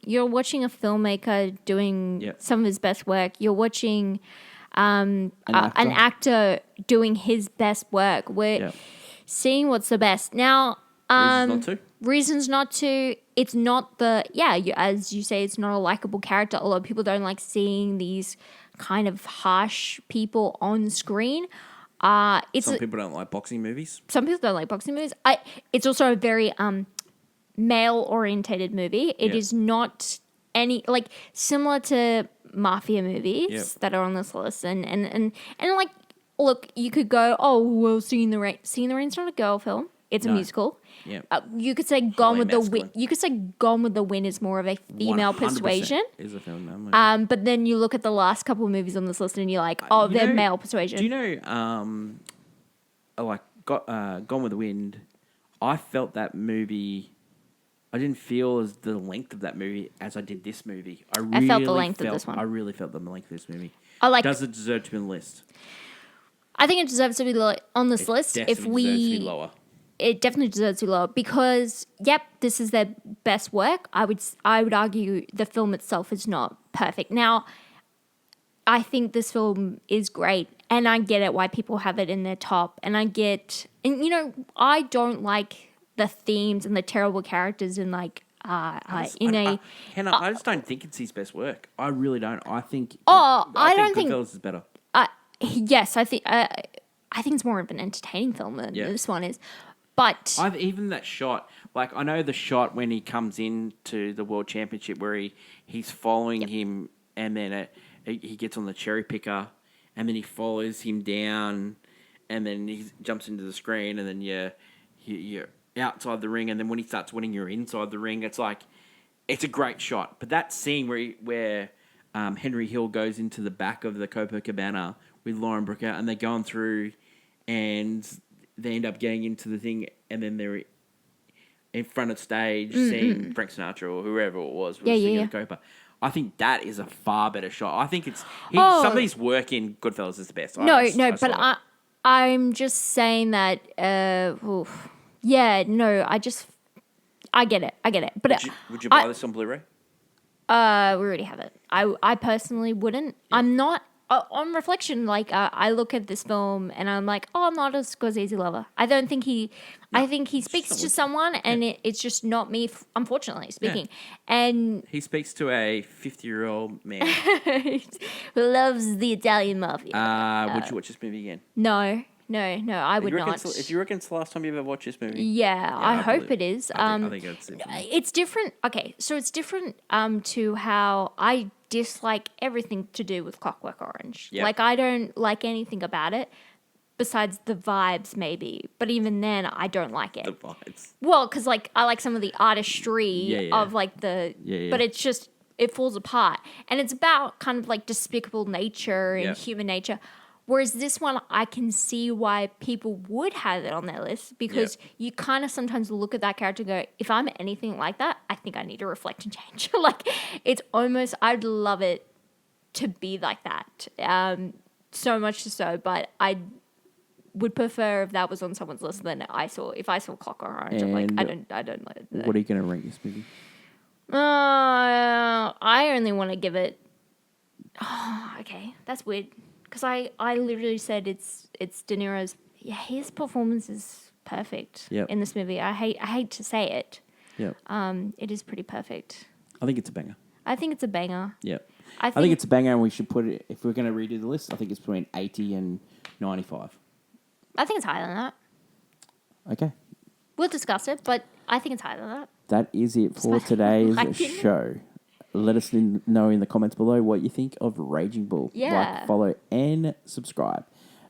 you're watching a filmmaker doing some of his best work. You're watching an actor doing his best work. We're seeing what's the best. Now, reasons not to. It's not as you say, it's not a likable character. A lot of people don't like seeing these kind of harsh people on screen. Some people don't like boxing movies. Some people don't like boxing movies. It's also a very male-orientated movie. It is not similar to mafia movies that are on this list, and like, look, you could go, oh well, Singing in the Rain. Singing in the Rain's not a girl film. It's a musical. Yeah. You could say Gone with the Wind. You could say Gone with the Wind is more of a female persuasion. Is a film. But then you look at the last couple of movies on this list and you're like, they're male persuasion. Do you know, Gone with the Wind? I felt that movie. I didn't feel as the length of that movie as I did this movie. I felt the length of this one. I really felt the length of this movie. Does it deserve to be on the list? I think it deserves to be on this list. Deserves to be lower. It definitely deserves to be lower because, this is their best work. I would argue the film itself is not perfect. Now, I think this film is great, and I get it why people have it in their top, and I don't like the themes and the terrible characters and Hannah, I just don't think it's his best work. I really don't. I think. I don't think Goodfellas is better. Yes, I think it's more of an entertaining film than this one is. But even that shot, I know the shot when he comes into the World Championship where he's following him, and then he gets on the cherry picker, and then he follows him down, and then he jumps into the screen, and then you're outside the ring, and then when he starts winning, you're inside the ring. It's it's a great shot. But that scene where Henry Hill goes into the back of the Copacabana with Lauren Brooker, and they're going through, and they end up getting into the thing, and then they're in front of stage seeing Frank Sinatra or whoever it was singing the Copa. I think that is a far better shot. I think some of his work in Goodfellas is the best. I'm just saying that. I get it. But would you buy this on Blu-ray? We already have it. I personally wouldn't. Yeah. I'm not. On reflection, I look at this film and I'm like, I'm not a Scorsese lover. I don't think he. No, I think he speaks to someone, and it's just not me. Unfortunately speaking, and he speaks to a 50-year-old man who loves the Italian mafia. Would you watch this movie again? No, I would not. Do you reckon it's the last time you ever watched this movie? Yeah, I hope it is. I think it's it. It's different. Okay, so it's different to how I dislike everything to do with Clockwork Orange. Yep. I don't like anything about it besides the vibes, maybe. But even then, I don't like it. The vibes. Well, because I like some of the artistry of the. Yeah. But it's just it falls apart. And it's about kind of like despicable nature and human nature. Whereas this one, I can see why people would have it on their list because you kind of sometimes look at that character and go, if I'm anything like that, I think I need to reflect and change. Like, it's almost, I'd love it to be like that. So much so, but I would prefer if that was on someone's list than if I saw Clockwork Orange. I'm like, I don't know. What are you going to rank this movie? I only want to give it. Oh, okay, that's weird. Because I literally said it's De Niro's. Yeah, his performance is perfect in this movie. I hate to say it. Yeah. It is pretty perfect. I think it's a banger. I think it's a banger. Yeah. I think it's a banger, and we should put it. If we're going to redo the list, I think it's between 80 and 95. I think it's higher than that. Okay. We'll discuss it, but I think it's higher than that. That is it for today's show. Let us know in the comments below what you think of Raging Bull. Yeah. Like, follow, and subscribe.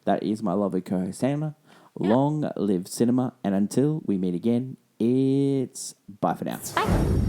That is my lovely co-host, Hannah. Long live cinema. And until we meet again, it's bye for now. Bye.